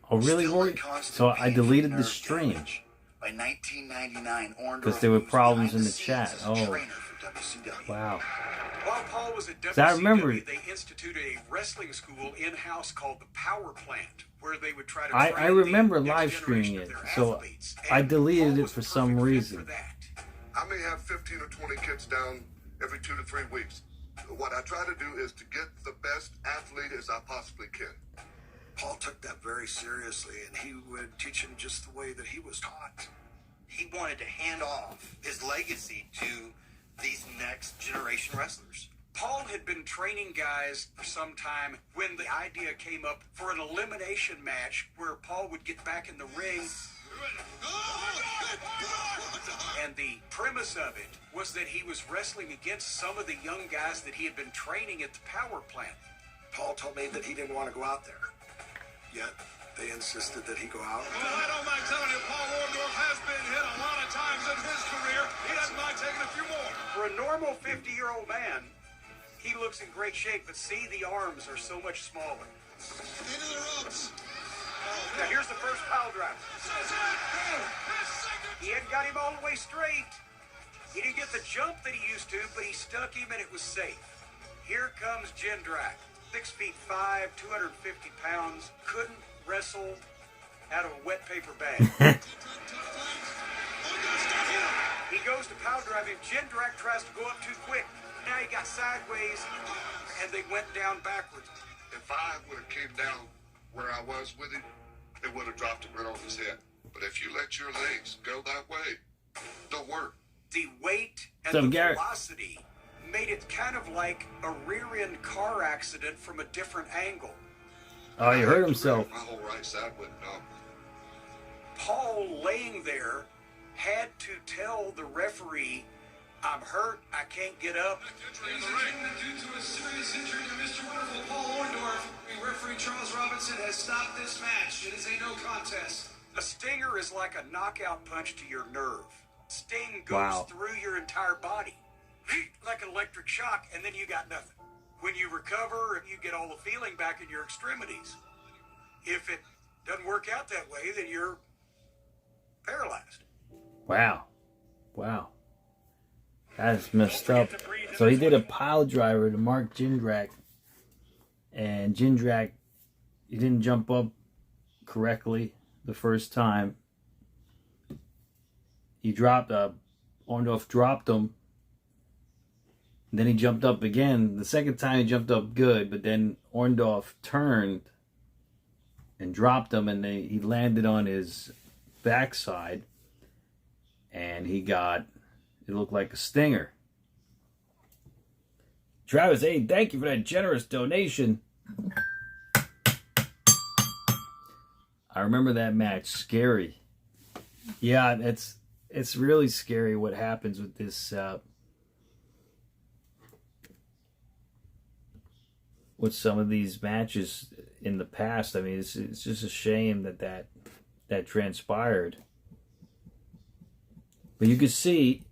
Oh, really, Still in Rory? constant So I pain deleted from the nerve stream. damage. By 1999, Orndorff Because there were moves problems behind in the scenes chat. as a Oh. trainer for WCW. Wow. While Paul was at So I WCW, remember- they instituted a wrestling school in-house called the Power Plant, where they would try to I train remember the live next streaming generation it, of their so athletes. I And deleted Paul it was for the some perfect fit reason. for that. I may have 15 or 20 kids down every 2 to 3 weeks. What I try to do is to get the best athlete as I possibly can. Paul took that very seriously, and he would teach him just the way that he was taught. He wanted to hand off his legacy to these next generation wrestlers. Paul had been training guys for some time when the idea came up for an elimination match where Paul would get back in the ring. And the premise of it was that he was wrestling against some of the young guys that he had been training at the Power Plant. Paul told me that he didn't want to go out there. Yet, they insisted that he go out. Well, I don't mind telling you, Paul Orndorff has been hit a lot of times in his career. He doesn't mind taking a few more. For a normal 50-year-old man, he looks in great shape, but see, the arms are so much smaller. Into the ropes. Now here's the first pile driver. He hadn't got him all the way straight. He didn't get the jump that he used to, but he stuck him and it was safe. Here comes Jindrak. 6'5", 250 pounds, couldn't wrestle out of a wet paper bag. He goes to power drive him. Jindrak tries to go up too quick. Now he got sideways, and they went down backwards. If I would have came down where I was with him, it would have dropped him right on his head. But if you let your legs go that way, don't work. The weight and So, the Garrett- velocity made it kind of like a rear-end car accident from a different angle. Oh, he hurt himself. My whole right side went numb. Paul, laying there, had to tell the referee, "I'm hurt, I can't get up." In the ring, due to a serious injury to Mr. Wonderful, Paul Orndorff, referee Charles Robinson has stopped this match. It is a no contest. A stinger is like a knockout punch to your nerve. Sting goes Wow. through your entire body, like an electric shock, and then you got nothing. When you recover, you get all the feeling back in your extremities. If it doesn't work out that way, then you're paralyzed. Wow. Wow. That's messed up. So he did a pile driver to Mark Jindrak. And Jindrak, he didn't jump up correctly the first time. He dropped Orndorff dropped him. And then he jumped up again. The second time he jumped up good, but then Orndorff turned and dropped him, and he landed on his backside. And he got, it looked like a stinger. Travis A., thank you for that generous donation. I remember that match. Scary. Yeah, it's really scary what happens with this, with some of these matches in the past. I mean, it's just a shame that transpired. But you could see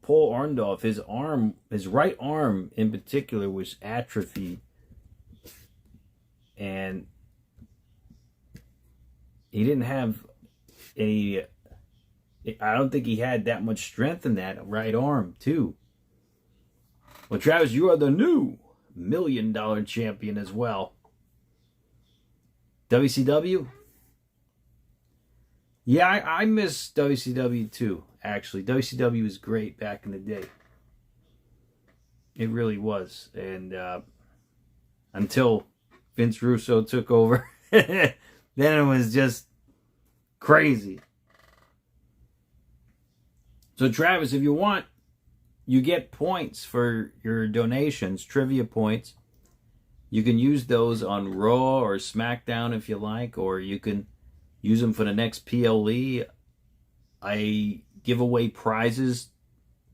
Paul Orndorff, his right arm in particular was atrophied. And he didn't have any. I don't think he had that much strength in that right arm, too. Well, Travis, you are the new $1 million champion as well. WCW? Yeah, I miss WCW too, actually. WCW was great back in the day. It really was. And until Vince Russo took over, then it was just crazy. So, Travis, if you want, you get points for your donations, trivia points. You can use those on Raw or SmackDown if you like, or you can use them for the next PLE. I give away prizes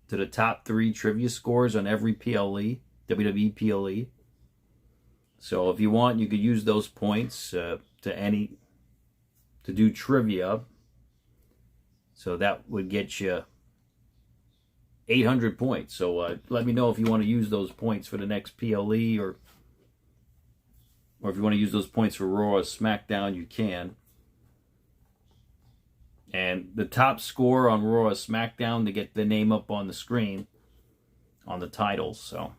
to the top 3 trivia scores on every PLE, WWE PLE. So if you want, you could use those points to do trivia. So that would get you 800 points. So let me know if you want to use those points for the next PLE, or if you want to use those points for Raw or SmackDown, you can. And the top score on Raw or SmackDown to get the name up on the screen on the titles. So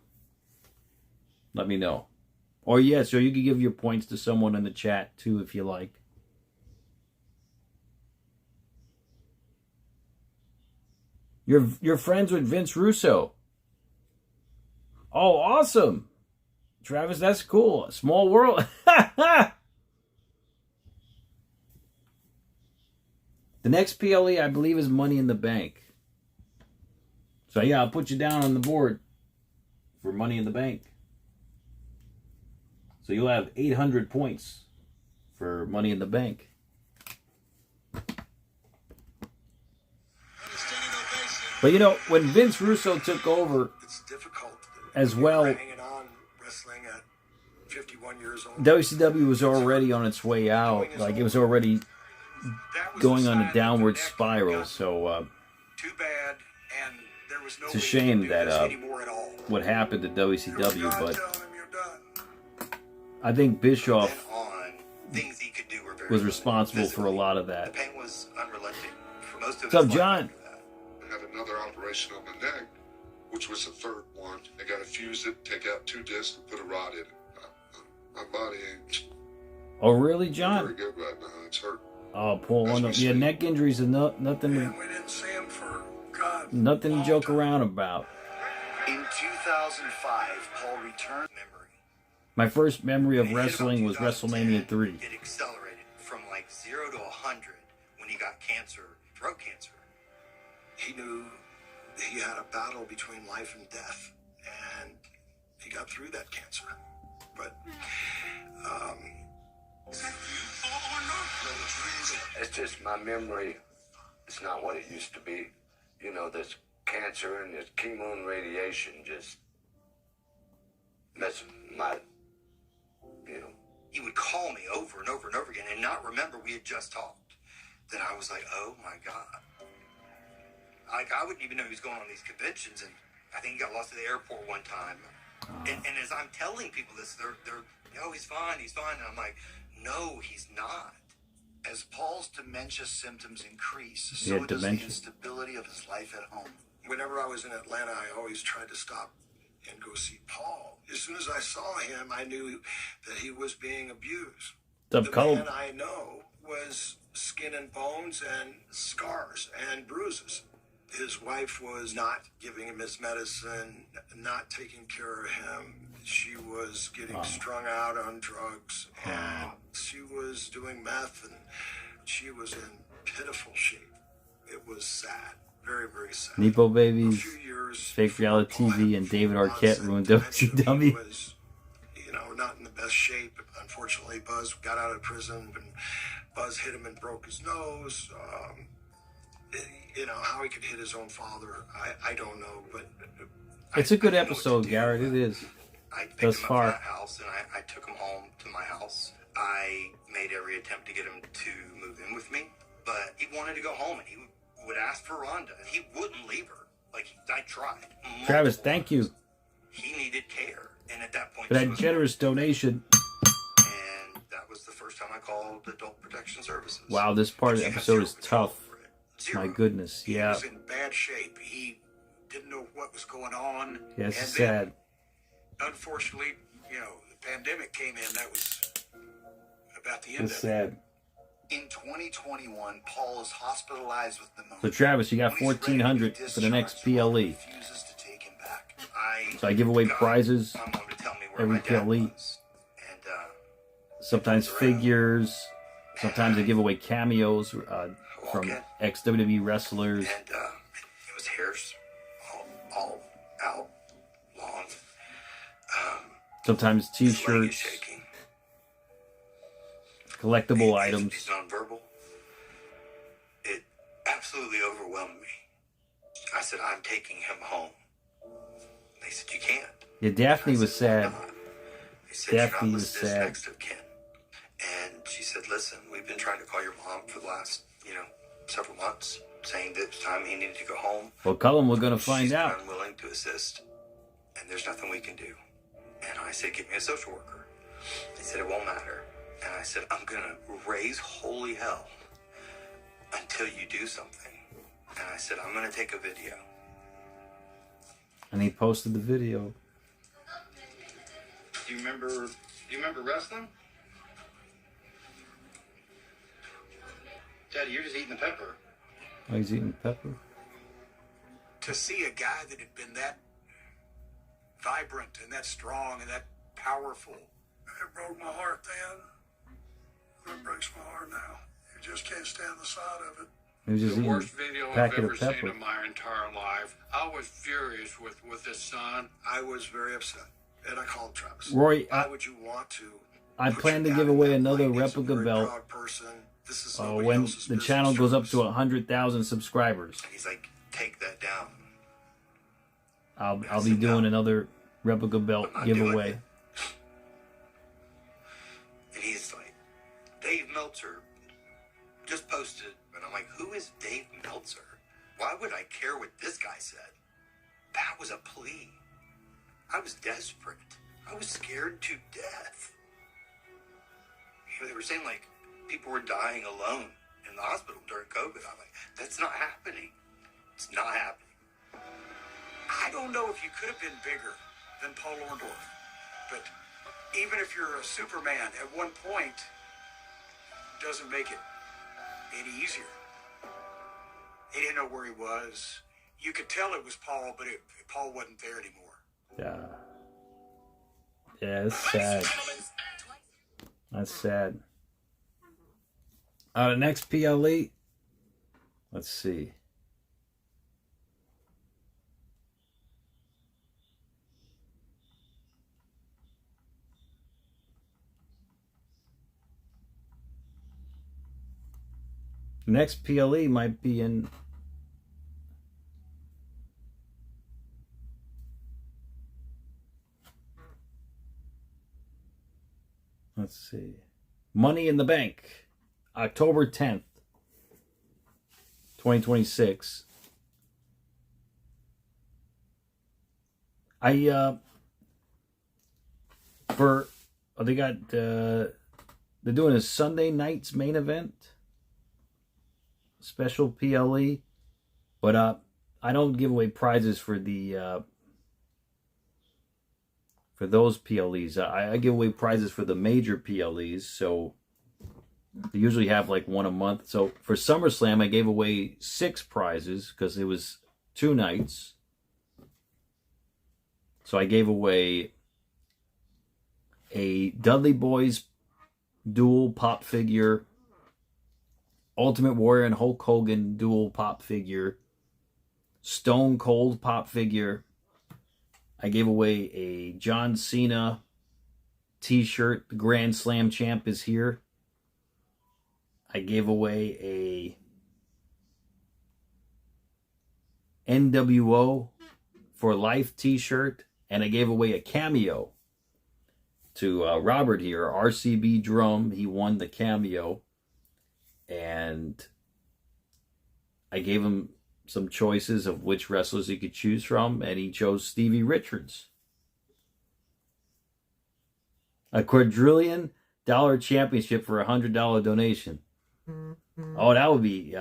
let me know. Or yeah, so you can give your points to someone in the chat too if you like. You're friends with Vince Russo. Oh, awesome. Travis, that's cool. Small world. The next PLE, I believe, is Money in the Bank. So yeah, I'll put you down on the board for Money in the Bank. So you'll have 800 points for Money in the Bank. But you know, when Vince Russo took over, it's difficult as well, hanging on wrestling at 51 years old. WCW was already on its way out. Like, it was already going on a downward spiral. So too bad, and there was no it's a shame that what happened to WCW, but I think Bischoff was responsible for a lot of that. The pain was unrelenting for most of What's up, John? I had another operation on my neck, which was the third one. I got to fuse it, take out 2 discs, and put a rod in it. My body ain't. Oh, really, John? Very good right now. It's hurt. Oh, Paul, yeah, neck injuries are nothing. Man, we didn't see him for God. Nothing to joke around about. In 2005, Paul returned memory. My first memory of wrestling was WrestleMania 3. It accelerated from like 0 to 100 when he got cancer, throat cancer. He knew he had a battle between life and death, and he got through that cancer. But it's just my memory. It's not what it used to be. You know, this cancer and this chemo and radiation just mess my, you know. He would call me over and over and over again and not remember we had just talked. Then I was like, oh my God. Like, I wouldn't even know he was going on these conventions, and I think he got lost at the airport one time. And as I'm telling people this, they're, oh, he's fine. And I'm like, no, he's not. As Paul's dementia symptoms increase, so does the instability of his life at home. Whenever I was in Atlanta, I always tried to stop and go see Paul. As soon as I saw him, I knew that he was being abused. The man I know was skin and bones and scars and bruises. His wife was not giving him his medicine, not taking care of him. She was getting strung out on drugs, and she was doing meth, and she was in pitiful shape. It was sad, very, very sad. Nepo Babies, Fake Reality TV, and David Arquette ruined WCW. He was, you know, not in the best shape. Unfortunately, Buzz got out of prison, and Buzz hit him and broke his nose. You know, how he could hit his own father, I don't know, but it's a good episode, Garrett. It is. I picked him up from that house, and I took him home to my house. I made every attempt to get him to move in with me, but he wanted to go home, and he would ask for Rhonda. He wouldn't leave her. Like, I tried. Travis, thank you. He needed care, and at that point, for that generous donation. And that was the first time I called called Adult Protection Services. Wow, this part of the episode is tough. My goodness, He yeah. was in bad shape. He didn't know what was going on. Yeah, it's And sad. then, unfortunately, you know, the pandemic came in. That was about the end It's of it. sad. In 2021, Paul is hospitalized with pneumonia. So Travis, you got 1,400 for the next PLE. So I give away prizes every PLE. Sometimes figures. Sometimes I give away cameos from ex-WWE wrestlers. And it was hairs all out, long. Sometimes T-shirts. Collectible items. He's nonverbal. It absolutely overwhelmed me. I said, I'm taking him home. They said, you can't. Yeah, Daphne was sad. They said, you're not Daphne was listed as sad. next of kin. And she said, listen, we've been trying to call your mom for the last, several months, saying that it's time he needed to go home. Well, Cullum, we're going to find She's out. unwilling to assist, and there's nothing we can do. And I said, get me a social worker. They said, it won't matter. And I said, I'm going to raise holy hell until you do something. And I said, I'm going to take a video. And he posted the video. Do you remember wrestling? Daddy, you're just eating the pepper. Oh, he's eating pepper. To see a guy that had been that vibrant and that strong and that powerful. It broke my heart then. It breaks my heart now. You just can't stand the sight of it. He was just The eating worst video a I've packet ever of seen pepper. in my entire life. I was furious with his son. I was very upset, and I called Travis. Roy, why would you want to? I plan to give away another replica belt when the channel goes up to 100,000 subscribers. And he's like, take that down. I'll be doing another replica belt giveaway. And he's like, Dave Meltzer just posted. And I'm like, who is Dave Meltzer? Why would I care what this guy said? That was a plea. I was desperate. I was scared to death. They were saying, like, people were dying alone in the hospital during COVID. I'm like, that's not happening. It's not happening. I don't know if you could have been bigger than Paul Orndorff, but even if you're a Superman, at one point, doesn't make it any easier. He didn't know where he was. You could tell it was Paul, but Paul wasn't there anymore. Yeah. Yeah, it's sad. That's sad. The next PLE. Let's see. Next PLE might be in. Let's see. Money in the Bank, October 10th, 2026. They're doing a Sunday night's main event, special PLE, but I don't give away prizes for those PLEs. I give away prizes for the major PLEs, so they usually have like one a month. So for SummerSlam, I gave away 6 prizes because it was 2 nights. So I gave away a Dudley Boys dual pop figure, Ultimate Warrior and Hulk Hogan dual pop figure, Stone Cold pop figure. I gave away a John Cena t-shirt. The Grand Slam champ is here. I gave away a NWO for Life t-shirt. And I gave away a cameo to Robert here, RCB Drum. He won the cameo. And I gave him some choices of which wrestlers he could choose from, and he chose Stevie Richards. A quadrillion championship for $100 donation. Oh, that would be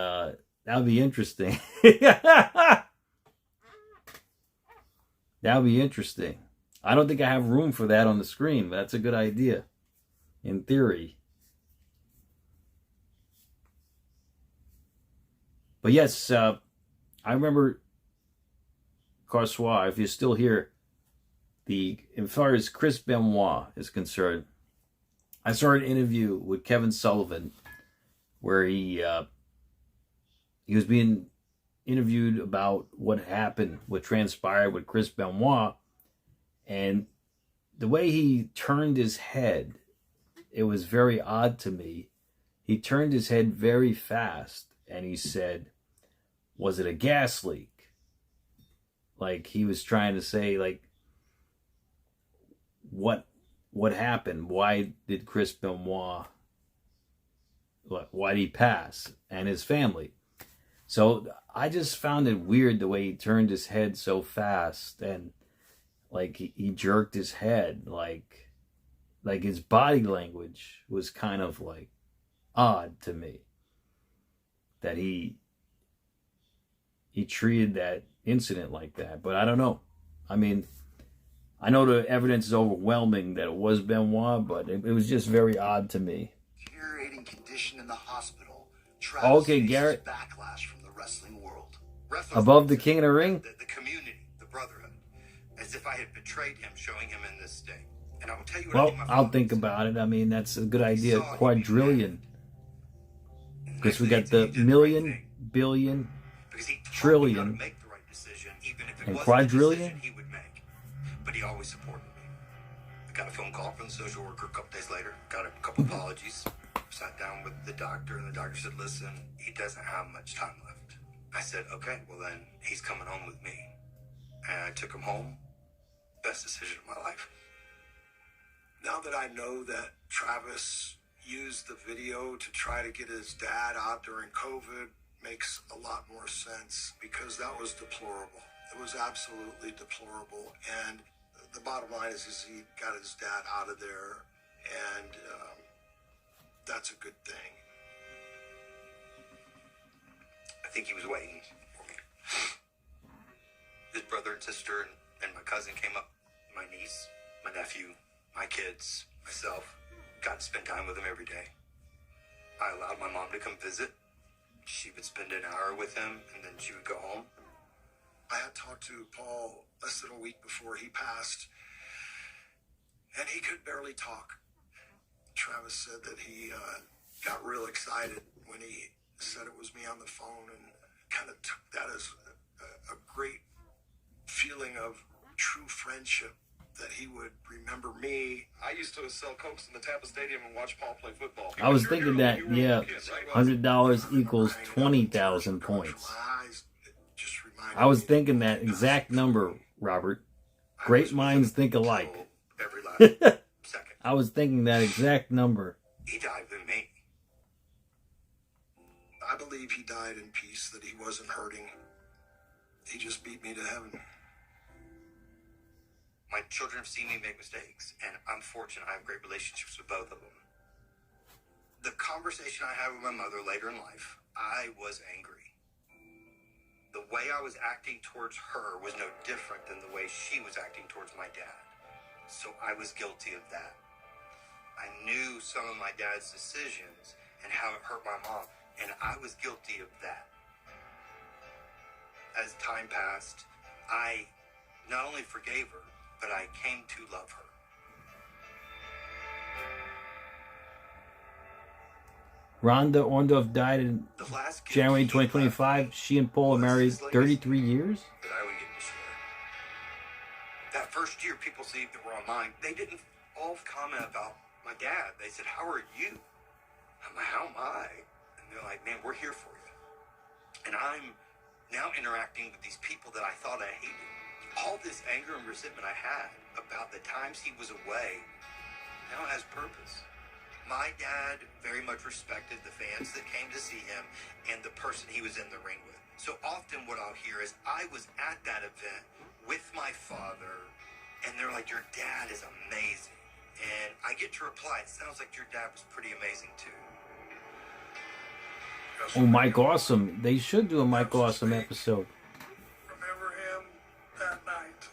interesting. That would be interesting. I don't think I have room for that on the screen, but that's a good idea, in theory. But yes, I remember Carsois, if you're still here, as far as Chris Benoit is concerned, I saw an interview with Kevin Sullivan where he was being interviewed about what happened, what transpired with Chris Benoit, and the way he turned his head, it was very odd to me. He turned his head very fast, and he said, was it a gas leak? Like, he was trying to say, like, what happened? Why did Chris Benoit, why did he pass? And his family. So I just found it weird the way he turned his head so fast, and like he jerked his head, like his body language was kind of like odd to me. That he treated that incident like that, but I don't know. I mean, I know the evidence is overwhelming that it was Benoit, but it was just very odd to me. Deteriorating condition in the hospital. Okay, Garrett. Backlash from the wrestling world. Above the King of the Ring? The community, the brotherhood, as if I had betrayed him, showing him in this state. And I will tell you what I Well, think my I'll think about it. I mean, that's a good idea. Quadrillion. Because we got the million, billion, trillion, make the right decision, even if it and wasn't quadrillion. the decision he would make. But he always supported me. I got a phone call from the social worker a couple days later. Got a couple apologies. Sat down with the doctor, and the doctor said, listen, he doesn't have much time left. I said, okay, well then, he's coming home with me. And I took him home. Best decision of my life. Now that I know that Travis used the video to try to get his dad out during COVID, makes a lot more sense, because that was deplorable. It was absolutely deplorable. And the bottom line is he got his dad out of there, and that's a good thing. I think he was waiting for me. His brother and sister and my cousin came up. My niece, my nephew, my kids, myself. Got to spend time with him every day. I allowed my mom to come visit. She would spend an hour with him, and then she would go home. I had talked to Paul less than a week before he passed, and he could barely talk. Travis said that he got real excited when he said it was me on the phone, and kind of took that as a great feeling of true friendship, that he would remember me. I used to sell Cokes in the Tampa Stadium and watch Paul play football. I was thinking that, yeah, $100 equals 20,000 points. I was thinking that exact number, Robert. Great minds think alike. I was thinking that exact number. He died with me. I believe he died in peace, that he wasn't hurting. He just beat me to heaven. My children have seen me make mistakes, and I'm fortunate I have great relationships with both of them. The conversation I had with my mother later in life, I was angry. The way I was acting towards her was no different than the way she was acting towards my dad. So I was guilty of that. I knew some of my dad's decisions and how it hurt my mom, and I was guilty of that. As time passed, I not only forgave her, but I came to love her. Rhonda Orndorff died in January 2025. She and Paul are married 33 years. That I would get to share. That first year, people see that were online, they didn't all comment about my dad. They said, "How are you?" I'm like, "How am I?" And they're like, "Man, we're here for you." And I'm now interacting with these people that I thought I hated. All this anger and resentment I had about the times he was away now has purpose. My dad very much respected the fans that came to see him and the person he was in the ring with. So often what I'll hear is, I was at that event with my father, and they're like, "Your dad is amazing." And I get to reply, it sounds like your dad was pretty amazing too. Oh, Mike Awesome. They should do a Mike Awesome episode. Remember him that night.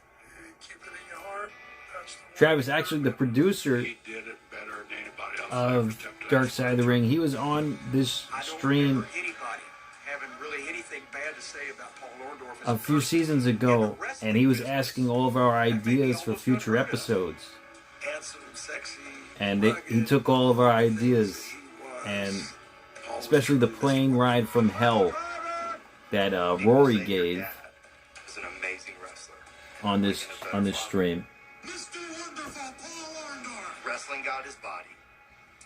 Keep it in your heart. That's the Travis, actually the producer He did it better than anybody else. of Dark Side of the Ring, he was on this I don't stream remember anybody having really anything bad to say about Paul Orndorff as a few seasons ago, and he was asking all of our ideas for future episodes. handsome, sexy. And he took all of our ideas, and especially the plane ride from hell that Rory gave He's an amazing wrestler. on this stream. Wrestling got his body.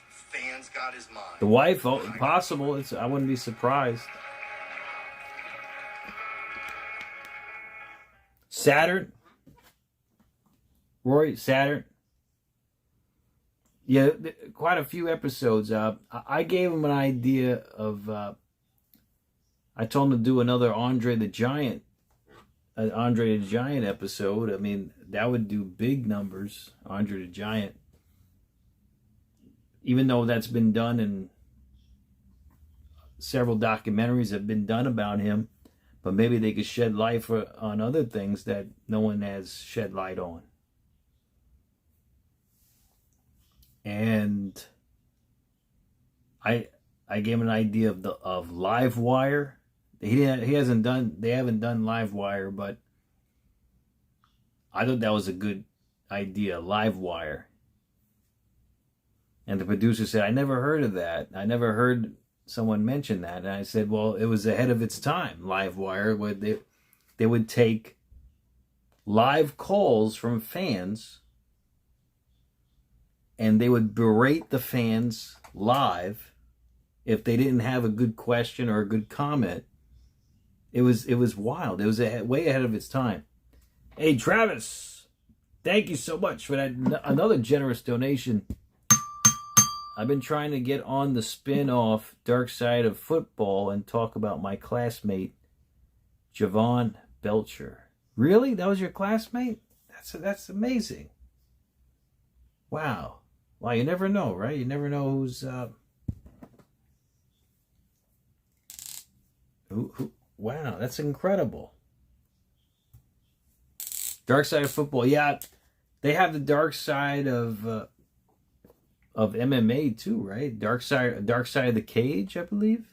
Fans got his mind. The wife, possible. I wouldn't be surprised. Saturn, Rory, Saturn. Yeah, quite a few episodes. I gave him an idea of. I told him to do another Andre the Giant episode. I mean, that would do big numbers. Andre the Giant, even though that's been done and several documentaries have been done about him, but maybe they could shed light on other things that no one has shed light on. And I gave him an idea of Livewire. They haven't done Livewire, but I thought that was a good idea, Livewire. And the producer said, I never heard of that. I never heard someone mention that. And I said, well, it was ahead of its time, Livewire, where they would take live calls from fans and they would berate the fans live if they didn't have a good question or a good comment. It was wild. It was way ahead of its time. Hey, Travis, thank you so much for that. Another generous donation. I've been trying to get on the spin-off Dark Side of Football and talk about my classmate, Javon Belcher. Really? That was your classmate? That's amazing. Wow. Wow, you never know, right? You never know who's... Who? Wow, that's incredible. Dark Side of Football. Yeah, they have the Dark Side of MMA too, right? Dark Side of the Cage, I believe.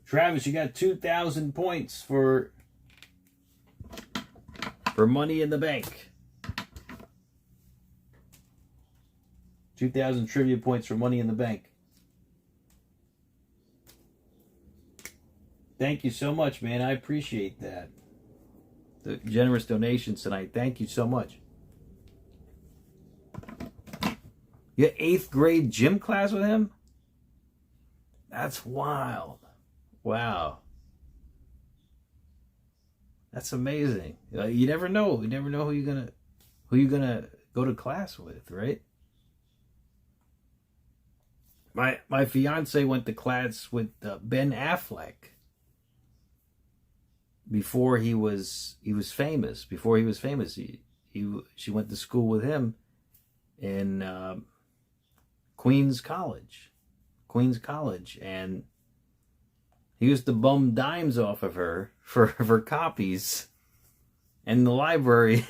Travis, you got 2,000 points for Money in the Bank. 2,000 trivia points for Money in the Bank. Thank you so much, man. I appreciate that. The generous donations tonight. Thank you so much. You had 8th grade gym class with him? That's wild. Wow. That's amazing. You never know. You never know who you're gonna go to class with, right? My fiance went to class with Ben Affleck before he was famous. Before he was famous, she went to school with him in Queens College, and he used to bum dimes off of her for copies in the library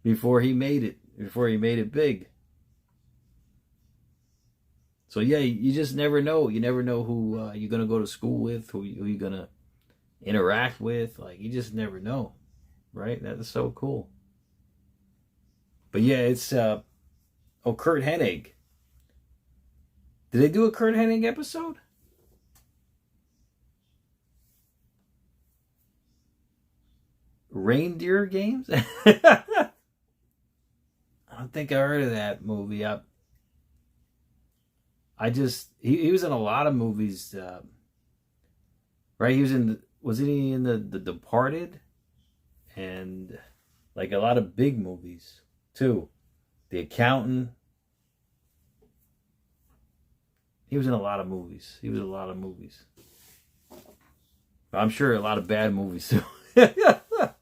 before he made it big. So yeah, you just never know. You never know who you're gonna go to school with, who you're gonna interact with. Like, you just never know, right? That is so cool. But yeah, it's Kurt Hennig. Did they do a Kurt Hennig episode? Reindeer Games? I don't think I heard of that movie. He was in a lot of movies, right? Wasn't he in the Departed? And like a lot of big movies too. The Accountant. He was in a lot of movies. I'm sure a lot of bad movies too. But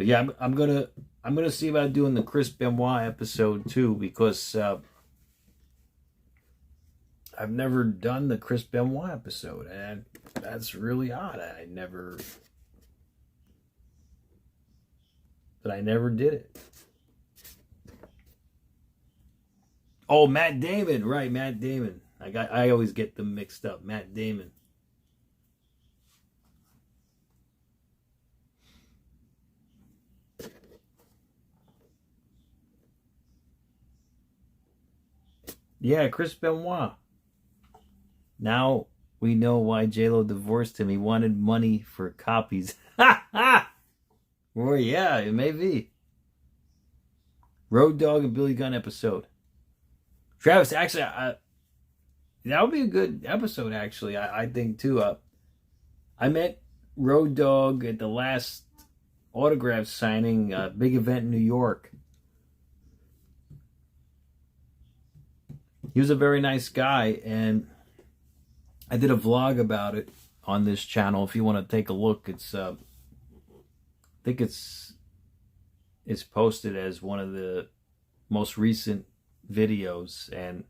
yeah, I'm gonna see about doing the Chris Benoit episode too, because I've never done the Chris Benoit episode, and that's really odd. I never did it. Oh, Matt Damon, right? Matt Damon. I always get them mixed up. Matt Damon. Yeah, Chris Benoit. Now we know why J-Lo divorced him. He wanted money for copies. Ha ha! Well, yeah, it may be. Road Dogg and Billy Gunn episode. Travis, actually, that would be a good episode, actually. I think, too. I met Road Dogg at the last autograph signing, big event in New York. He was a very nice guy, and I did a vlog about it on this channel. If you want to take a look, it's I think it's posted as one of the most recent videos, and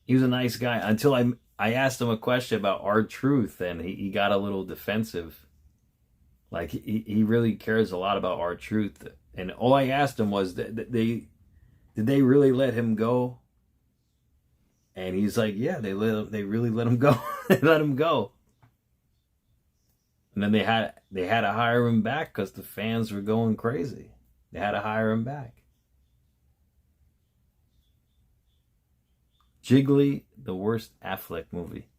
he was a nice guy until I asked him a question about R-Truth, and he got a little defensive. Like, he really cares a lot about R-Truth, and all I asked him was, did they really let him go? And he's like, yeah, they really let him go. They let him go. And then they had to hire him back because the fans were going crazy. They had to hire him back. Jiggly, the worst Affleck movie.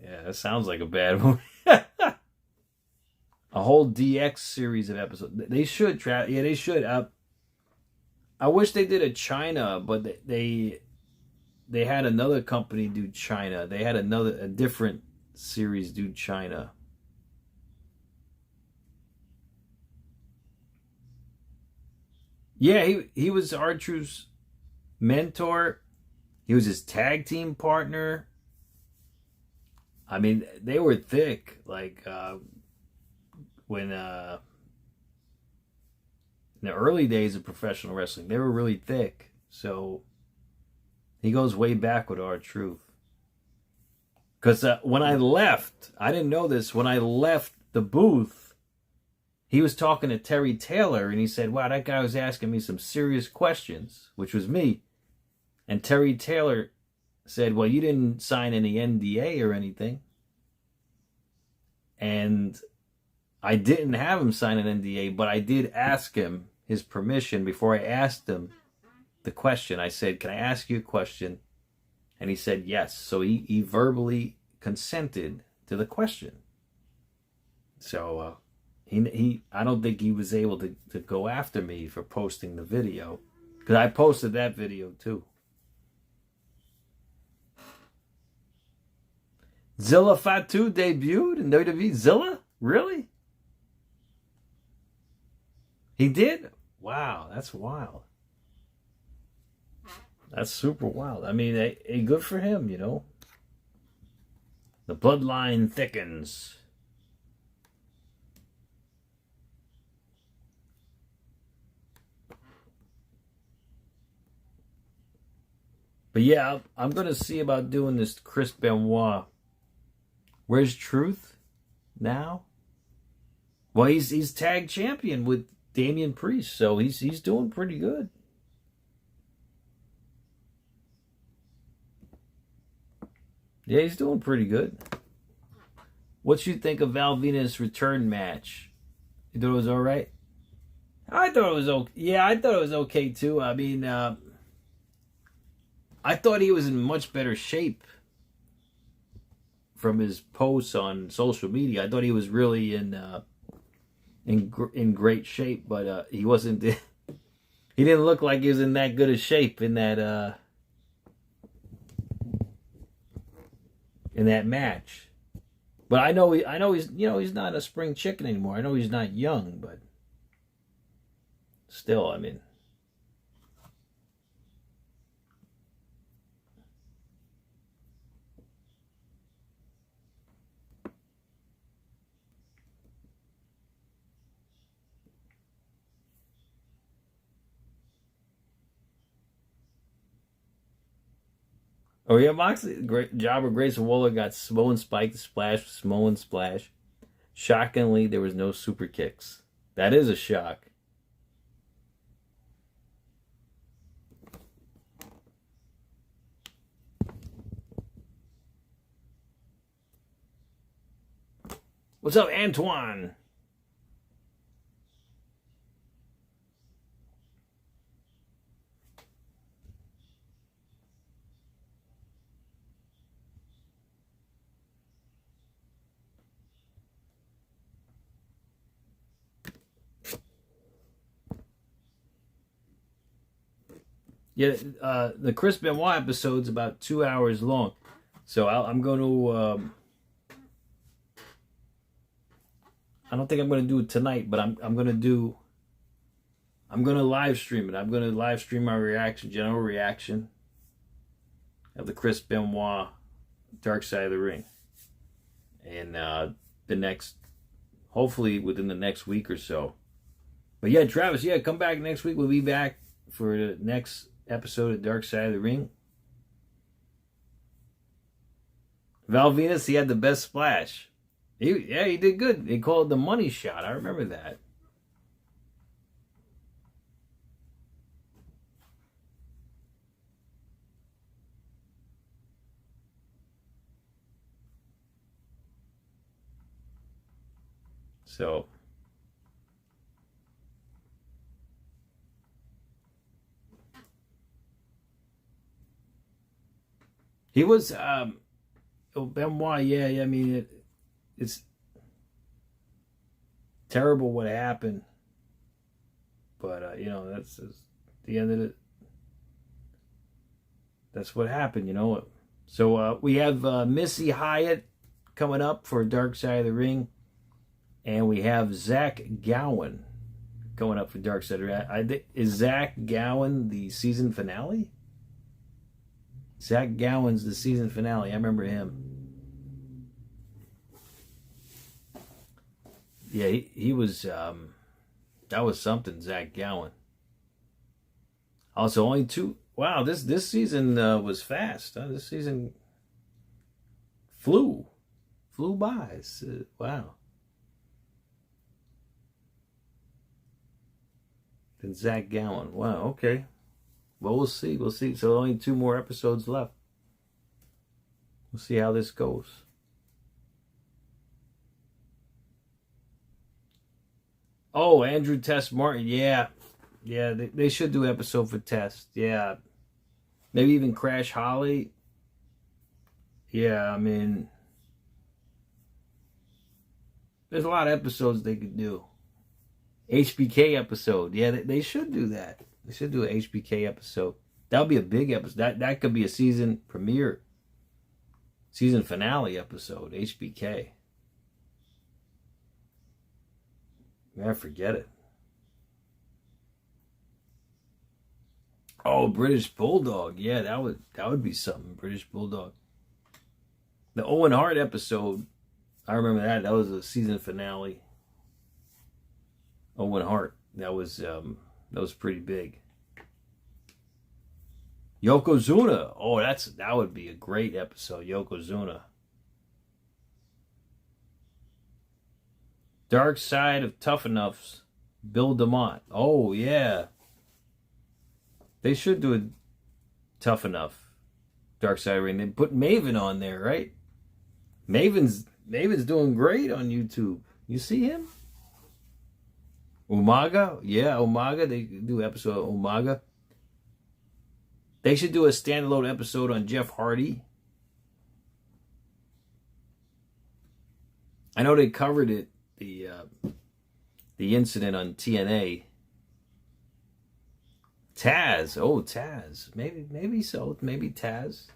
Yeah, that sounds like a bad movie. A whole DX series of episodes. They should, yeah, they should. I wish they did a China, but they had another company do China. They had a different series do China. Yeah, he was R-Truth's mentor. He was his tag team partner. I mean, they were thick. Like when in the early days of professional wrestling, they were really thick. So he goes way back with R-Truth. Because when I left, I didn't know this. When I left the booth, he was talking to Terry Taylor, and he said, wow, that guy was asking me some serious questions, which was me. And Terry Taylor said, well, you didn't sign any NDA or anything. And I didn't have him sign an NDA, but I did ask him his permission before I asked him the question. I said, can I ask you a question? And he said yes. So he verbally consented to the question. So I don't think he was able to go after me for posting the video, because I posted that video too. Zilla Fatu debuted in WWE. Zilla? Really? He did? Wow, that's wild. That's super wild. I mean, good for him, you know. The bloodline thickens. But yeah, I'm going to see about doing this Chris Benoit. Where's Truth now? Well, he's tag champion with Damian Priest, so he's doing pretty good. Yeah, he's doing pretty good. What you think of Val Venus' return match? You thought it was all right? I thought it was okay. Yeah, I thought it was okay too. I mean, I thought he was in much better shape from his posts on social media. I thought he was really in great shape, but he wasn't. He didn't look like he was in that good a shape in that match. But I know he's he's not a spring chicken anymore. I know he's not young, but still, I mean. Oh yeah, Moxley, great job of Grayson Waller got Samoan Spike to splash, Samoan Splash. Shockingly, there was no super kicks. That is a shock. What's up, Antoine? Yeah, the Chris Benoit episode's about 2 hours long, so I'm going to. I don't think I'm going to do it tonight, but I'm going to live stream it. I'm going to live stream my reaction, general reaction of the Chris Benoit Dark Side of the Ring, and hopefully within the next week or so. But yeah, Travis, yeah, come back next week. We'll be back for the next episode of Dark Side of the Ring. Val Venus, he had the best splash. He did good. They called it the money shot. I remember that. So he was Benoit, yeah, I mean it's terrible what happened, but you know, that's the end of it. That's what happened, you know. So we have Missy Hyatt coming up for Dark Side of the Ring, and we have Zach Gowen going up for Dark Side of the Ring. Is Zach Gowen the season finale? Zach Gowen's the season finale. I remember him. Yeah, he was, that was something, Zach Gowen. Also, only two. Wow, this season was fast. This season flew by. Wow. Then Zach Gowen. Wow, okay. Well, we'll see. We'll see. So only 2 more episodes left. We'll see how this goes. Oh, Andrew Test Martin. Yeah. Yeah, they should do an episode for Test. Yeah. Maybe even Crash Holly. Yeah, I mean, there's a lot of episodes they could do. HBK episode. Yeah, they should do that. They should do an HBK episode. That would be a big episode. That could be a season premiere. Season finale episode. HBK. Man, forget it. Oh, British Bulldog. Yeah, that would be something. British Bulldog. The Owen Hart episode. I remember that. That was a season finale. Owen Hart. That was pretty big. Yokozuna. Oh, that would be a great episode. Yokozuna. Dark Side of Tough Enough's Bill DeMott. Oh, yeah. They should do a Tough Enough Dark Side of the Ring. They put Maven on there, right? Maven's doing great on YouTube. You see him? Umaga? Yeah, Umaga. They do an episode of Umaga. They should do a standalone episode on Jeff Hardy. I know they covered it, the incident on TNA. Taz. Oh, Taz. Maybe so. Maybe Taz.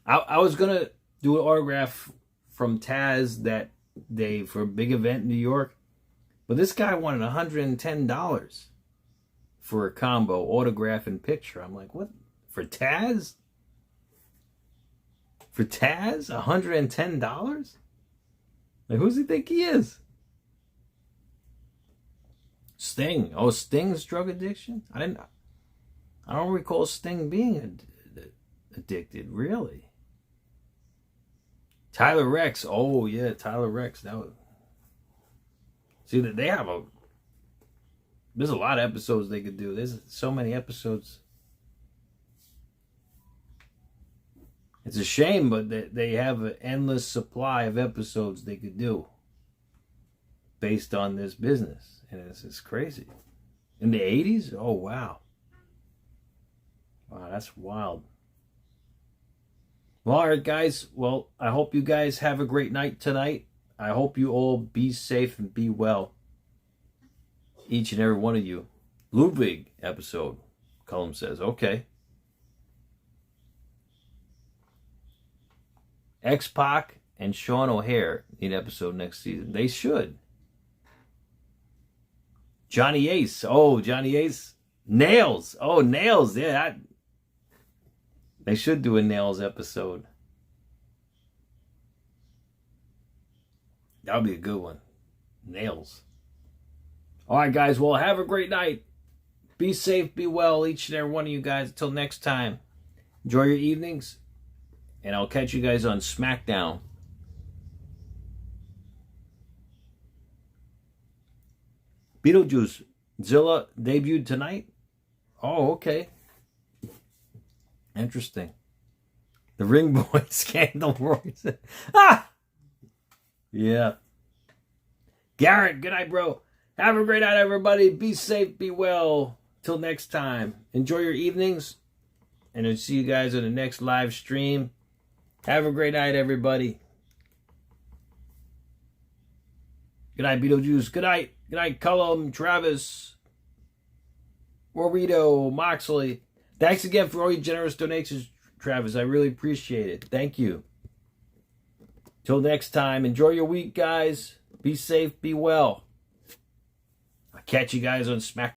I was going to do an autograph from Taz that day for a big event in New York. But this guy wanted $110 for a combo, autograph and picture. I'm like, what? For Taz? For Taz? $110? Like, who does he think he is? Sting. Oh, Sting's drug addiction? I don't recall Sting being addicted, really. Tyler Rex. Oh, yeah, Tyler Rex. That was... See, they have there's a lot of episodes they could do. There's so many episodes. It's a shame, but they have an endless supply of episodes they could do based on this business. And it's crazy. In the 80s? Oh, wow. Wow, that's wild. Well, all right, guys. Well, I hope you guys have a great night tonight. I hope you all be safe and be well. Each and every one of you. Ludwig episode, Cullum says. Okay. X-Pac and Sean O'Hare need an episode next season. They should. Johnny Ace. Oh, Johnny Ace. Nails. Oh, Nails. Yeah, they should do a Nails episode. That would be a good one. Nails. All right, guys. Well, have a great night. Be safe, be well, each and every one of you guys. Until next time, enjoy your evenings, and I'll catch you guys on SmackDown. Beetlejuice. Zilla debuted tonight? Oh, okay. Interesting. The Ring Boy Scandal Royce. Ah! Yeah. Garrett, good night, bro. Have a great night, everybody. Be safe, be well. Till next time. Enjoy your evenings. And I'll see you guys on the next live stream. Have a great night, everybody. Good night, Beetlejuice. Good night. Good night, Cullum, Travis, Warito, Moxley. Thanks again for all your generous donations, Travis. I really appreciate it. Thank you. Till next time, enjoy your week, guys. Be safe, be well. I'll catch you guys on SmackDown.